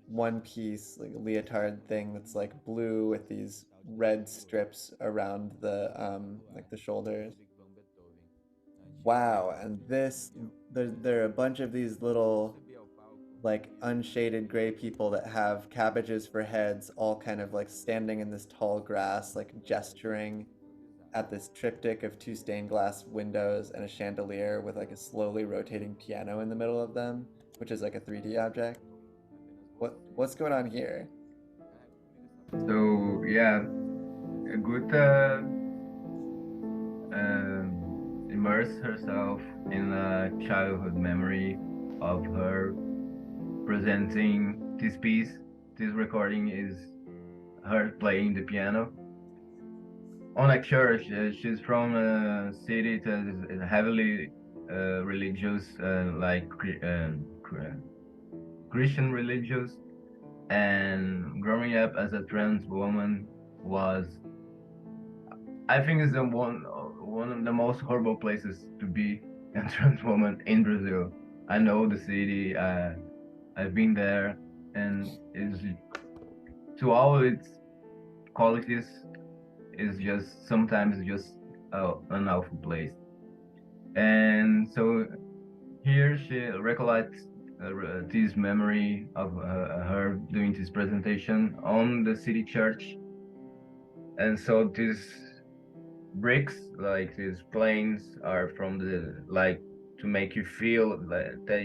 one piece like leotard thing that's like blue with these red strips around the like the shoulders. Wow, and there are a bunch of these little like unshaded gray people that have cabbages for heads, all kind of like standing in this tall grass, like gesturing at this triptych of two stained glass windows and a chandelier with like a slowly rotating piano in the middle of them, which is like a 3D object. What's going on here? So yeah, Guta immersed herself in a childhood memory of her presenting this piece. This recording is her playing the piano on a church. She's from a city that is heavily religious, like Christian religious, and growing up as a trans woman was, I think, is the one of the most horrible places to be a trans woman in Brazil. I know the city. I've been there, and is to all its qualities is just sometimes just an awful place. And so here she recollects this memory of her doing this presentation on the city church. And so these bricks, like these planes, are from the like to make you feel that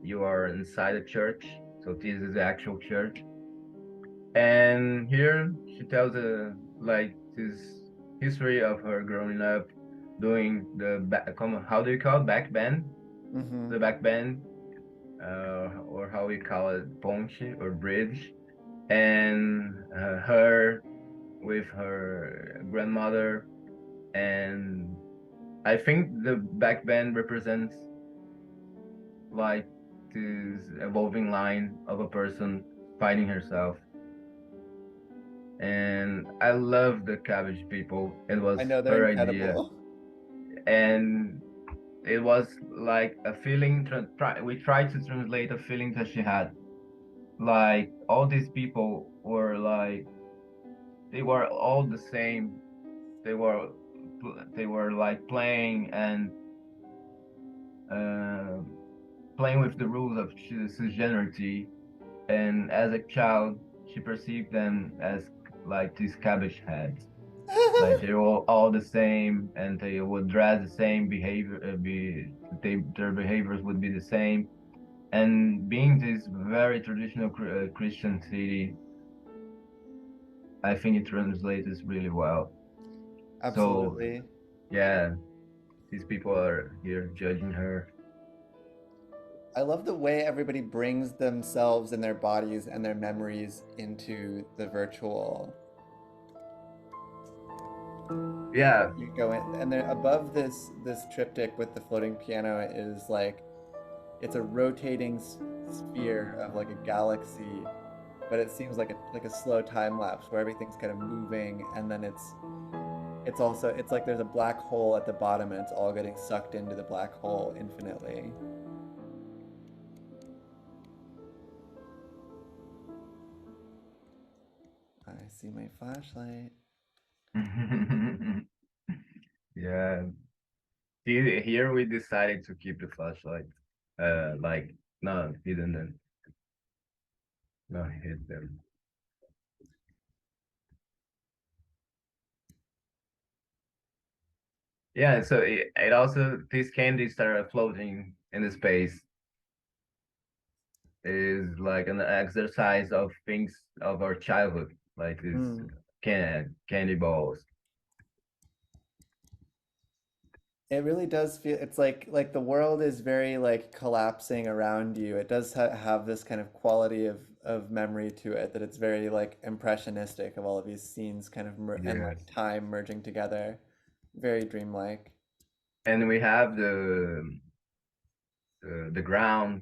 you are inside a church. So this is the actual church. And here she tells like this history of her growing up doing the how do you call it, back bend? Mm-hmm. The back bend, or how we call it, ponte or bridge, and her with her grandmother, and I think the back bend represents like this evolving line of a person finding herself. And I love the cabbage people. It was I know, they're her incredible. idea, and it was like a feeling. We tried to translate a feeling that she had. Like all these people were like, they were all the same. They were they were like playing and uh, playing with the rules of cisgenderity, and as a child, she perceived them as like these cabbage heads. Like they were all the same, and they would dress the same, their behaviors would be the same. And being this very traditional Christian city, I think it translates really well. Absolutely. So yeah, these people are here judging her. I love the way everybody brings themselves and their bodies and their memories into the virtual. Yeah, You go in, and there above this triptych with the floating piano is like, it's a rotating sphere of like a galaxy, but it seems like a slow time lapse where everything's kind of moving, and then it's also, it's like there's a black hole at the bottom and it's all getting sucked into the black hole infinitely. I see my flashlight. yeah. Here we decided to keep the flashlight, like not hidden them, not hid them. Yeah, so it also these candies that are floating in the space is like an exercise of things of our childhood, like these candy balls. It really does feel, it's like the world is very like collapsing around you. It does have this kind of quality of memory to it, that it's very like impressionistic, of all of these scenes kind of and Yes. like time merging together. Very dreamlike. And we have the ground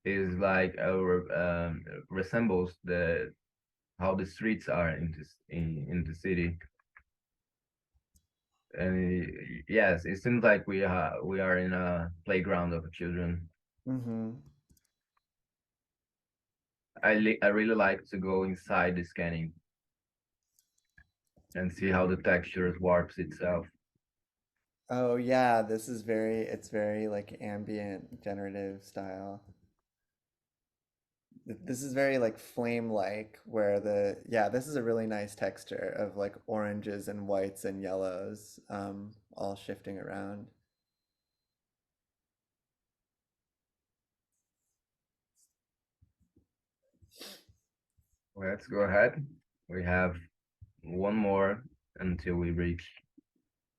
is like resembles the how the streets are in the city. And yes, it seems like we are in a playground of children. Mm-hmm. I really like to go inside the scanning and see how the texture warps itself. Oh yeah, this is very, it's very like ambient generative style. This is very like flame-like, where yeah, this is a really nice texture of like oranges and whites and yellows, all shifting around. Let's go ahead. We have one more until we reach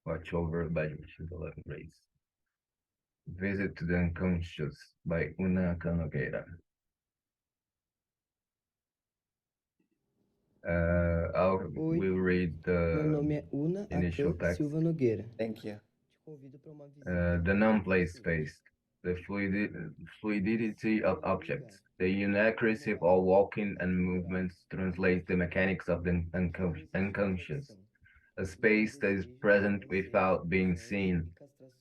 Watch Over by Richard 11 Rays. Visit to the Unconscious by Una Akan Nog4ira. We'll read Meu nome é Una initial Akan text. Silva Nogueira. Thank you. Te convido para uma visita The non-place space, the fluidity of objects, the inaccuracy of all walking and movements translates the mechanics of the unconscious, a space that is present without being seen.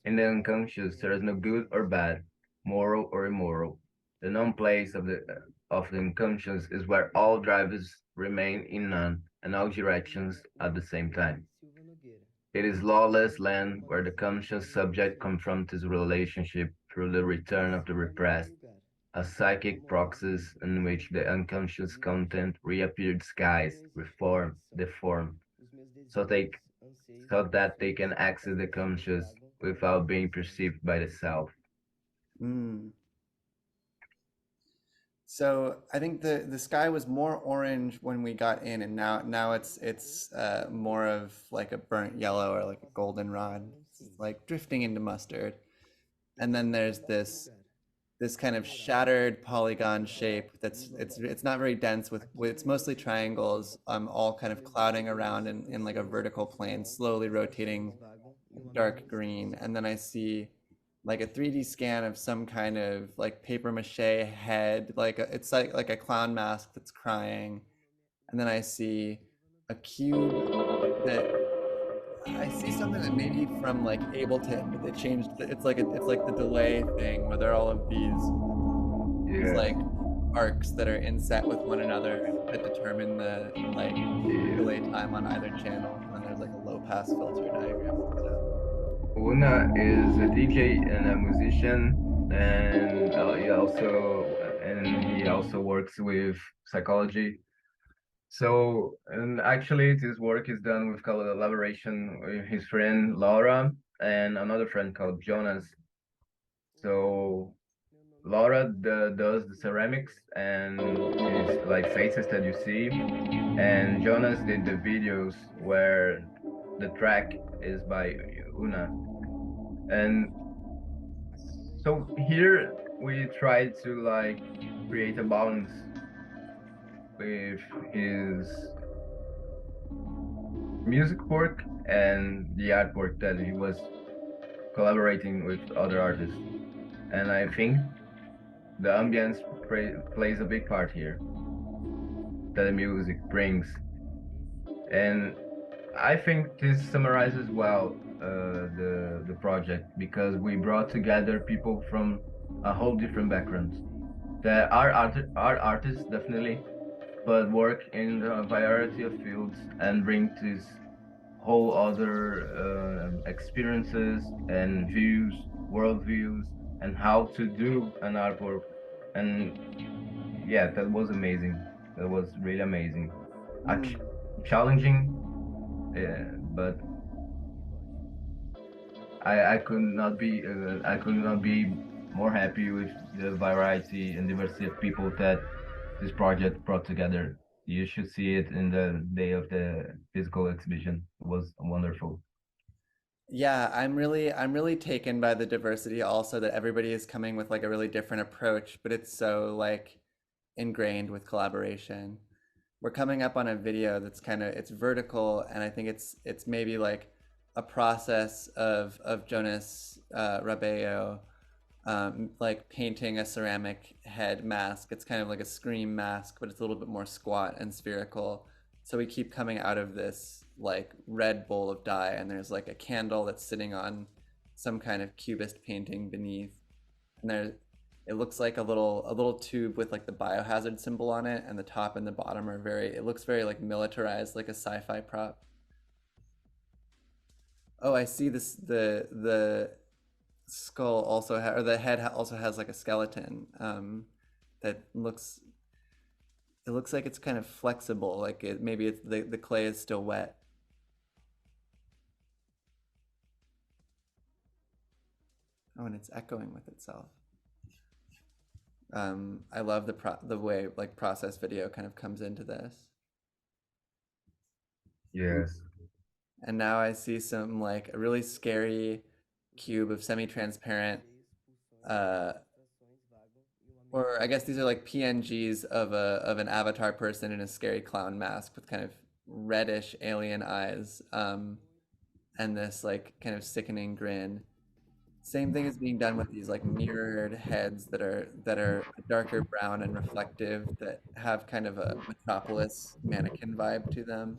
In the unconscious, there is no good or bad, moral or immoral. The non-place of the unconscious is where all drivers remain in none and all directions at the same time. It is lawless land where the conscious subject confronts his relationship through the return of the repressed, a psychic process in which the unconscious content reappeared disguised, reformed, deformed, so that they can access the conscious without being perceived by the self. Mm. So I think the sky was more orange when we got in, and now it's more of like a burnt yellow or like a goldenrod, like drifting into mustard. And then there's this kind of shattered polygon shape that's it's not very dense, with it's mostly triangles, all kind of clouding around in like a vertical plane, slowly rotating dark green. And then I see like a 3D scan of some kind of like paper mache head, it's like a clown mask that's crying. And then I see a cube that I see something that maybe from like Ableton, but they changed. It's like the delay thing where there are all of these like arcs that are inset with one another that determine the like delay time on either channel. And then there's like a low pass filter diagram. Una is a DJ and a musician, and he also works with psychology. So, and actually, this work is done with collaboration with his friend Laura and another friend called Jonas. So, Laura does the ceramics and these like faces that you see, and Jonas did the videos where the track is by Una. And so here we try to like create a balance with his music work and the artwork that he was collaborating with other artists. And I think the ambience plays a big part here that the music brings. And I think this summarizes well the project, because we brought together people from a whole different backgrounds. There are artists definitely, but work in a variety of fields and bring this whole other experiences and views, worldviews, and how to do an artwork. And yeah, that was amazing. That was really amazing. Challenging, but I could not be more happy with the variety and diversity of people that this project brought together. You should see it in the day of the physical exhibition. It was wonderful. Yeah, I'm really taken by the diversity also, that everybody is coming with like a really different approach, but it's so like ingrained with collaboration. We're coming up on a video that's it's vertical, and I think it's maybe like a process of Jonas Rabello, like painting a ceramic head mask. It's kind of like a scream mask, but it's a little bit more squat and spherical. So we keep coming out of this like red bowl of dye, and there's like a candle that's sitting on some kind of cubist painting beneath, and it looks like a little tube with like the biohazard symbol on it, and the top and the bottom are it looks very like militarized, like a sci-fi prop. Oh, I see this, the skull also or the head also has like a skeleton, that looks, it looks like it's kind of flexible, like maybe it's the clay is still wet. Oh, and it's echoing with itself. I love the way like process video kind of comes into this. Yes. And now I see some like a really scary cube of semi-transparent, or I guess these are like PNGs of an avatar person in a scary clown mask with kind of reddish alien eyes, and this like kind of sickening grin. Same thing is being done with these like mirrored heads that are darker brown and reflective, that have kind of a Metropolis mannequin vibe to them.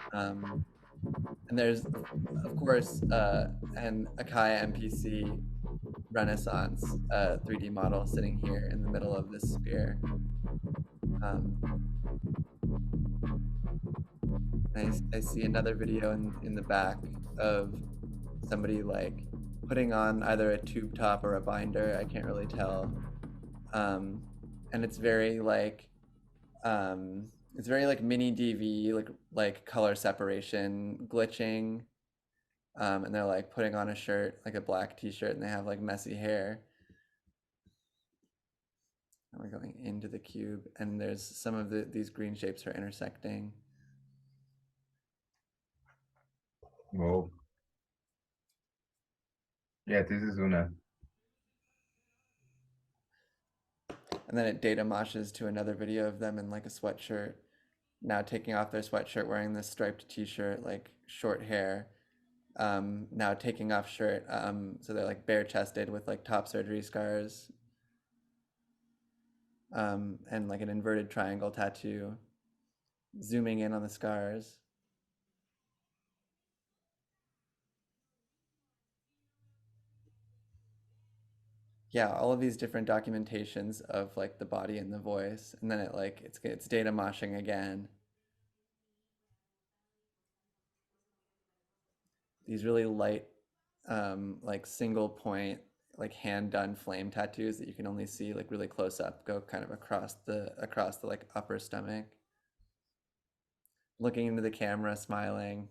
And there's of course an Akai MPC Renaissance 3D model sitting here in the middle of this sphere. I see another video in the back of somebody like putting on either a tube top or a binder. I can't really tell. And it's very like mini DV, like color separation glitching. And they're like putting on a shirt, like a black t-shirt, and they have like messy hair. And we're going into the cube, and there's some of these green shapes are intersecting. Whoa. Yeah, this is Una. And then it data moshes to another video of them in like a sweatshirt, now taking off their sweatshirt, wearing this striped t-shirt, like short hair, now taking off shirt, so they're like bare chested with like top surgery scars, and like an inverted triangle tattoo, zooming in on the scars. Yeah, all of these different documentations of like the body and the voice, and then it's data moshing again. these really light, like single point, like hand done flame tattoos that you can only see like really close up, go kind of across the like upper stomach. Looking into the camera, smiling,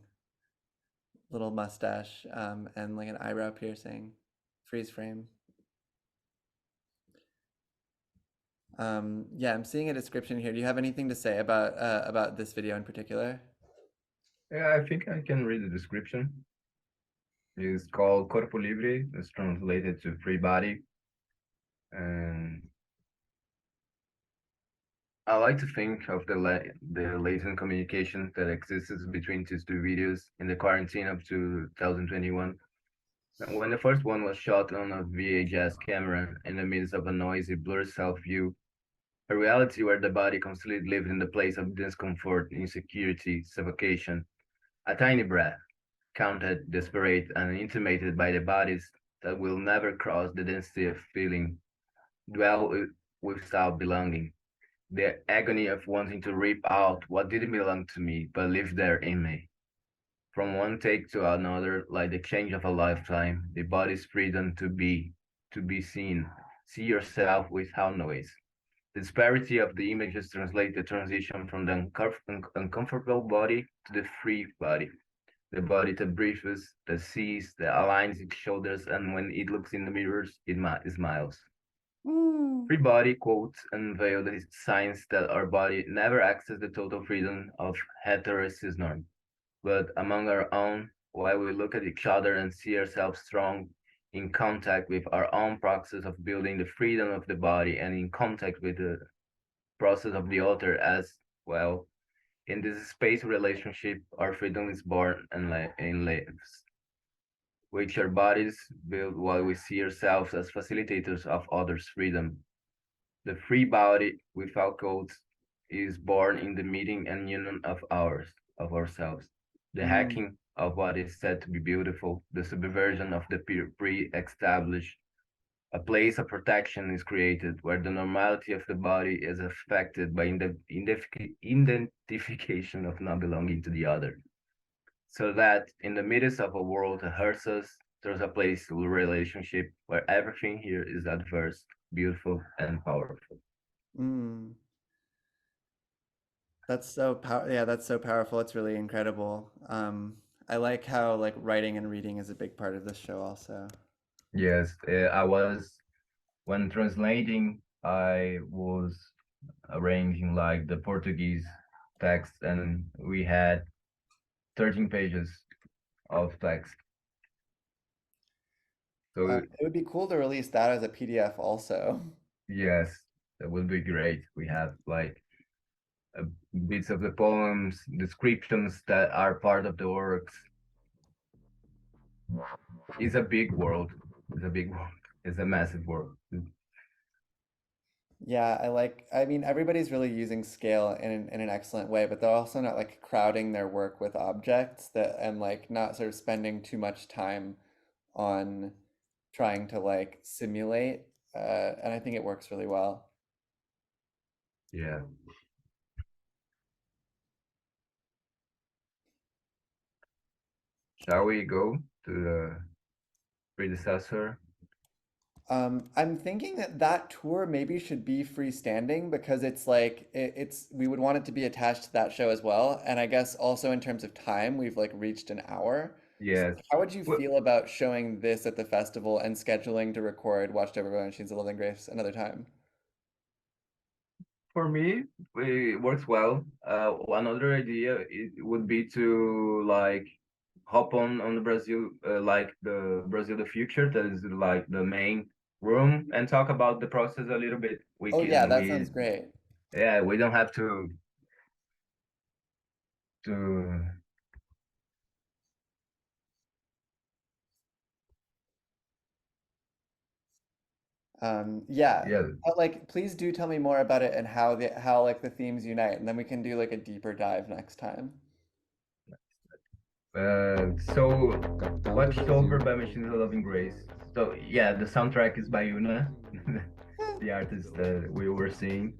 little mustache, and like an eyebrow piercing, freeze frame. Yeah, I'm seeing a description here. Do you have anything to say about this video in particular? Yeah, I think I can read the description. It's called Corpo Libre. It's translated to free body. And I like to think of the latent communication that exists between these two videos in the quarantine of 2021. When the first one was shot on a VHS camera in the midst of a noisy, blurred self-view, a reality where the body constantly lived in the place of discomfort, insecurity, suffocation, a tiny breath, counted, desperate, and intimated by the bodies that will never cross the density of feeling, dwell without belonging. The agony of wanting to rip out what didn't belong to me but lived there in me. From one take to another, like the change of a lifetime, the body's freedom to be seen, see yourself without noise. The disparity of the images translate the transition from the uncomfortable body to the free body. The body that breathes, that sees, that aligns its shoulders, and when it looks in the mirrors, it smiles. Free body quotes unveil the signs that our body never accesses the total freedom of heterosis, but among our own, while we look at each other and see ourselves strong, in contact with our own process of building the freedom of the body and in contact with the process of the other as well. In this space relationship, our freedom is born and lives, which our bodies build while we see ourselves as facilitators of others' freedom. The free body without codes is born in the meeting and union of ourselves. The hacking of what is said to be beautiful, the subversion of the pre-established. A place of protection is created where the normality of the body is affected by identification of not belonging to the other. So that in the midst of a world that hurts us, there's a place to relationship where everything here is adverse, beautiful, and powerful. That's so yeah, that's so powerful. It's really incredible. I like how like writing and reading is a big part of this show also. Yes, when translating, I was arranging like the Portuguese text, and we had 13 pages of text. So it would be cool to release that as a PDF also. Yes, that would be great. We have like bits of the poems, descriptions that are part of the works. It's a big world. It's a big world. It's a massive world. Yeah, I mean, everybody's really using scale in an excellent way, but they're also not like crowding their work with objects and like not sort of spending too much time on trying to like simulate. And I think it works really well. Yeah. Shall we go to the predecessor? I'm thinking that tour maybe should be freestanding because it's like we would want it to be attached to that show as well. And I guess also in terms of time, we've like reached an hour. Yes. So how would you feel about showing this at the festival and scheduling to record Watched Over by Machines of Love and Grace another time? For me, it works well. Another idea would be to like hop on the Brazil, like the Brazil the Future, that is like the main room, and talk about the process a little bit. Yeah, that sounds great. Yeah, we don't have to Yeah. But like please do tell me more about it and how like the themes unite, and then we can do like a deeper dive next time. So Watched Over by Machines of Love and Grace. So yeah, the soundtrack is by Una, the artist that we were seeing.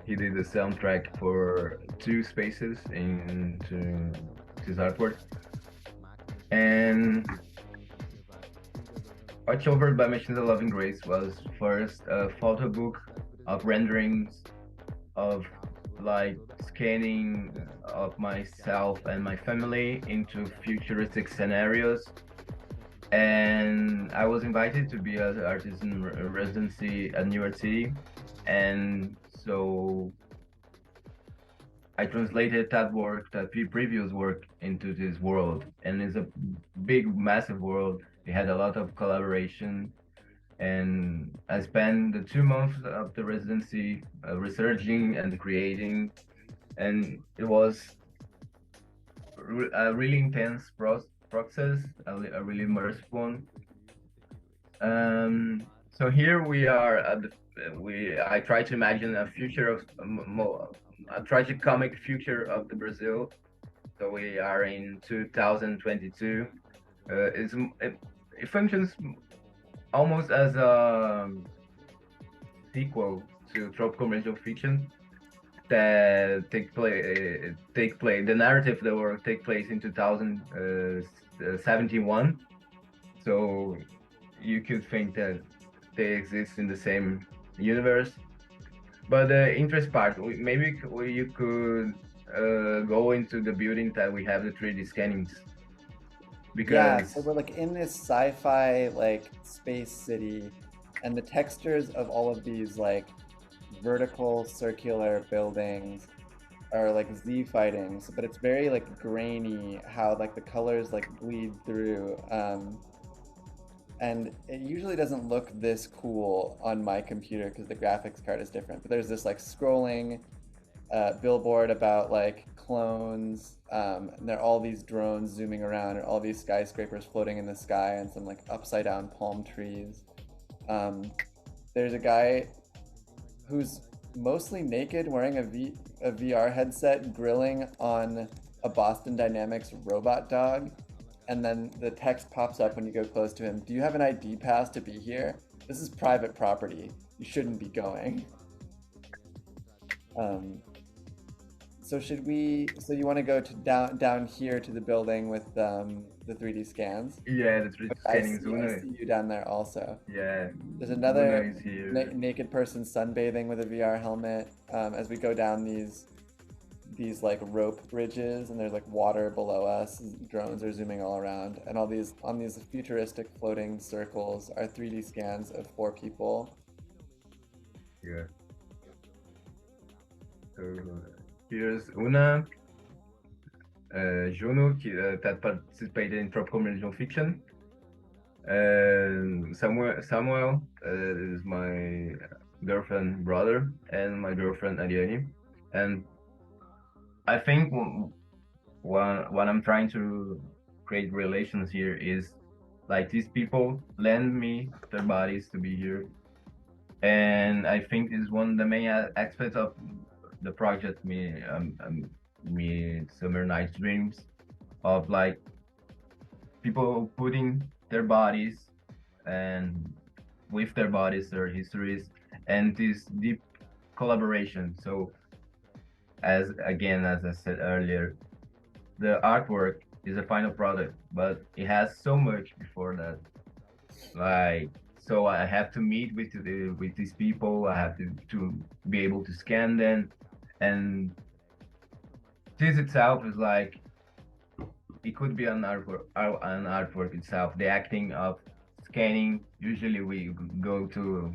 He did the soundtrack for two spaces in his artwork. And Watch Over by Machines of Loving Grace was first a photo book of renderings of like scanning of myself and my family into futuristic scenarios. And I was invited to be an artist in residency at New York City. And so I translated that work, that previous work, into this world. And it's a big, massive world. We had a lot of collaboration. And I spent the 2 months of the residency researching and creating. And it was a really intense process, a really immersive one. So here we are at I try to imagine a future of a tragicomic future of the Brazil. So we are in 2022. It functions almost as a sequel to Tropical Meridional Fiction that take place. The narrative that will take place in 2071. So you could think that they exist in the same universe. But the interest part, maybe you could go into the building that we have the 3D scannings. Yeah, Because so we're like in this sci-fi like space city, and the textures of all of these like vertical circular buildings are like Z fightings, but it's very like grainy how like the colors like bleed through. And it usually doesn't look this cool on my computer because the graphics card is different. But there's this like scrolling billboard about like clones, and there are all these drones zooming around and all these skyscrapers floating in the sky and some like upside down palm trees. There's a guy who's mostly naked wearing a VR headset grilling on a Boston Dynamics robot dog. And then the text pops up when you go close to him. Do you have an ID pass to be here? This is private property. You shouldn't be going. So should we? So you want to go to down here to the building with the 3D scans? yeah, the 3D scanning I see you down there also. Yeah. There's another Una is here. naked person sunbathing with a VR helmet as we go down these like rope bridges, and there's like water below us. Drones are zooming all around, and all these on these futuristic floating circles are 3D scans of 4 people. Yeah. So here's Una, Juno, that participated in Tropical Meridional Fiction. Samuel is my girlfriend brother, and my girlfriend Ariane. And I think what I'm trying to create relations here is like these people lend me their bodies to be here. And I think this is one of the main aspects of the project, Midsummer Night's Dreams, of like people putting their bodies and with their bodies, their histories, and this deep collaboration. So as I said earlier, the artwork is a final product, but it has so much before that. Like, so I have to meet with these people. I have to be able to scan them, and this itself is like it could be an artwork itself. The acting of scanning. Usually we go to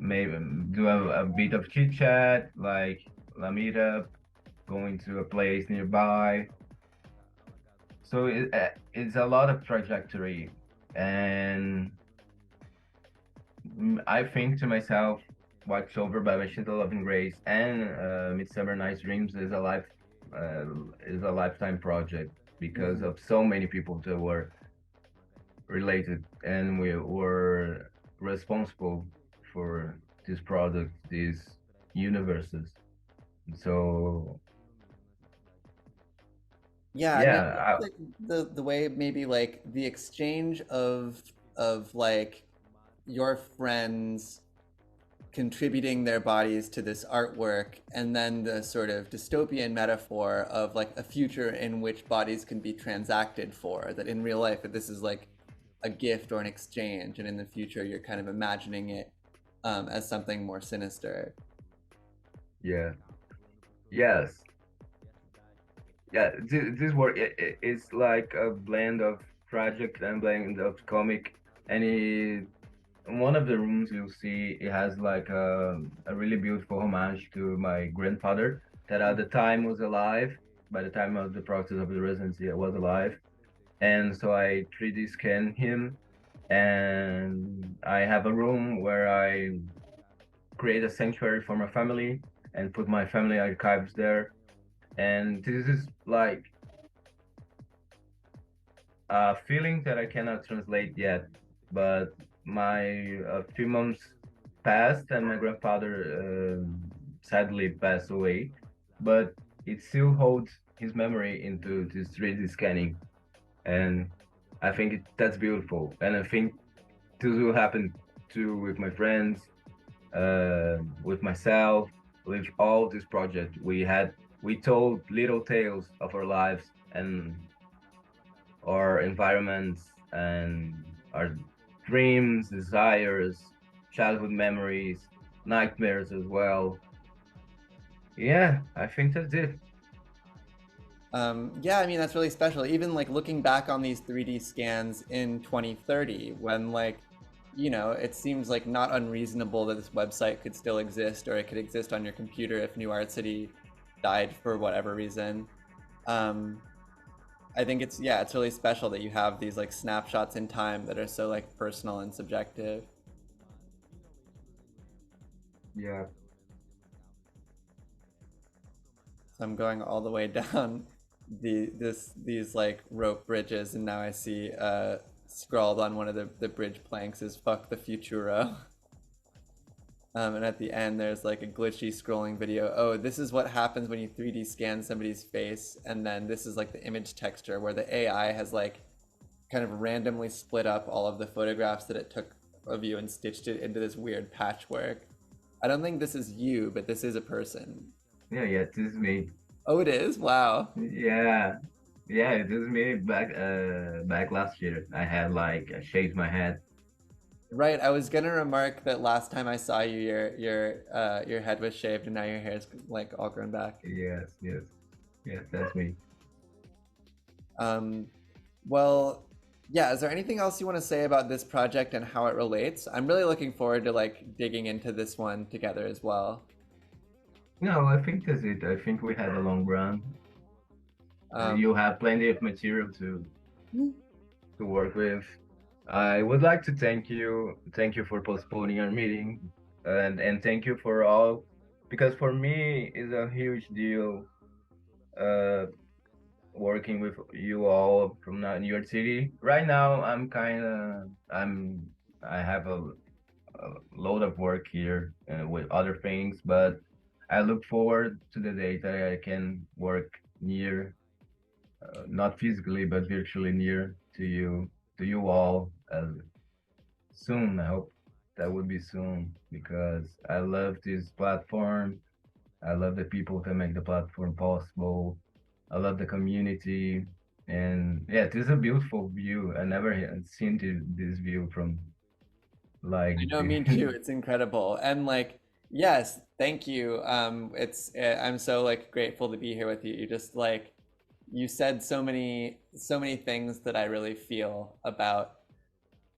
maybe do a bit of chit chat, like a meetup, going to a place nearby. So it's a lot of trajectory, and I think to myself, Watch Over by Machines of Loving Grace and Midsummer Night's Dreams is a lifetime project because of so many people that were related, and we were responsible for this product, these universes. So Yeah, yeah, like the way maybe like the exchange of like your friends contributing their bodies to this artwork, and then the sort of dystopian metaphor of like a future in which bodies can be transacted for, that in real life that this is like a gift or an exchange, and in the future you're kind of imagining it as something more sinister. Yeah. Yes. Yeah. This work is like a blend of tragic and blend of comic, and in one of the rooms you'll see it has like a really beautiful homage to my grandfather that at the time was alive. By the time of the process of the residency, I was alive, and so I 3D scan him, and I have a room where I create a sanctuary for my family and put my family archives there. And this is like a feeling that I cannot translate yet, but my a few months passed and my grandfather sadly passed away, but it still holds his memory into this 3D scanning, and I think that's beautiful. And I think this will happen too with my friends, with myself, with all this project. We told little tales of our lives and our environments and our dreams, desires, childhood memories, nightmares as well. Yeah, I think that's it. Yeah, I mean, that's really special. Even like looking back on these 3D scans in 2030, when like, you know, it seems like not unreasonable that this website could still exist, or it could exist on your computer if New Art City died for whatever reason. I think it's really special that you have these like snapshots in time that are so like personal and subjective. Yeah. So I'm going all the way down these like rope bridges, and now I see scrawled on one of the bridge planks is "fuck the Futuro." And at the end there's like a glitchy scrolling video. Oh, this is what happens when you 3D scan somebody's face, and then this is like the image texture where the AI has like kind of randomly split up all of the photographs that it took of you and stitched it into this weird patchwork. I don't think this is you, but this is a person. Yeah, this is me. Oh, it is? Wow. Yeah, this is me back last year. I had like I shaved my head. Right, I was gonna remark that last time I saw you, your head was shaved, and now your hair is like all grown back. Yes, that's me. Well, yeah. Is there anything else you want to say about this project and how it relates? I'm really looking forward to like digging into this one together as well. No, I think that's it. I think we had a long run. You have plenty of material to work with. I would like to thank you for postponing our meeting, and thank you for all, because for me it's a huge deal working with you all from New York City. Right now I have a load of work here with other things, but I look forward to the day that I can work near, not physically but virtually near to you all soon. I hope that would be soon, because I love this platform. I love the people that make the platform possible. I love the community, and yeah, this is a beautiful view. I never had seen this view from like. I know, me too. It's incredible, and like, yes, thank you. I'm so like grateful to be here with you. You just like, you said so many things that I really feel about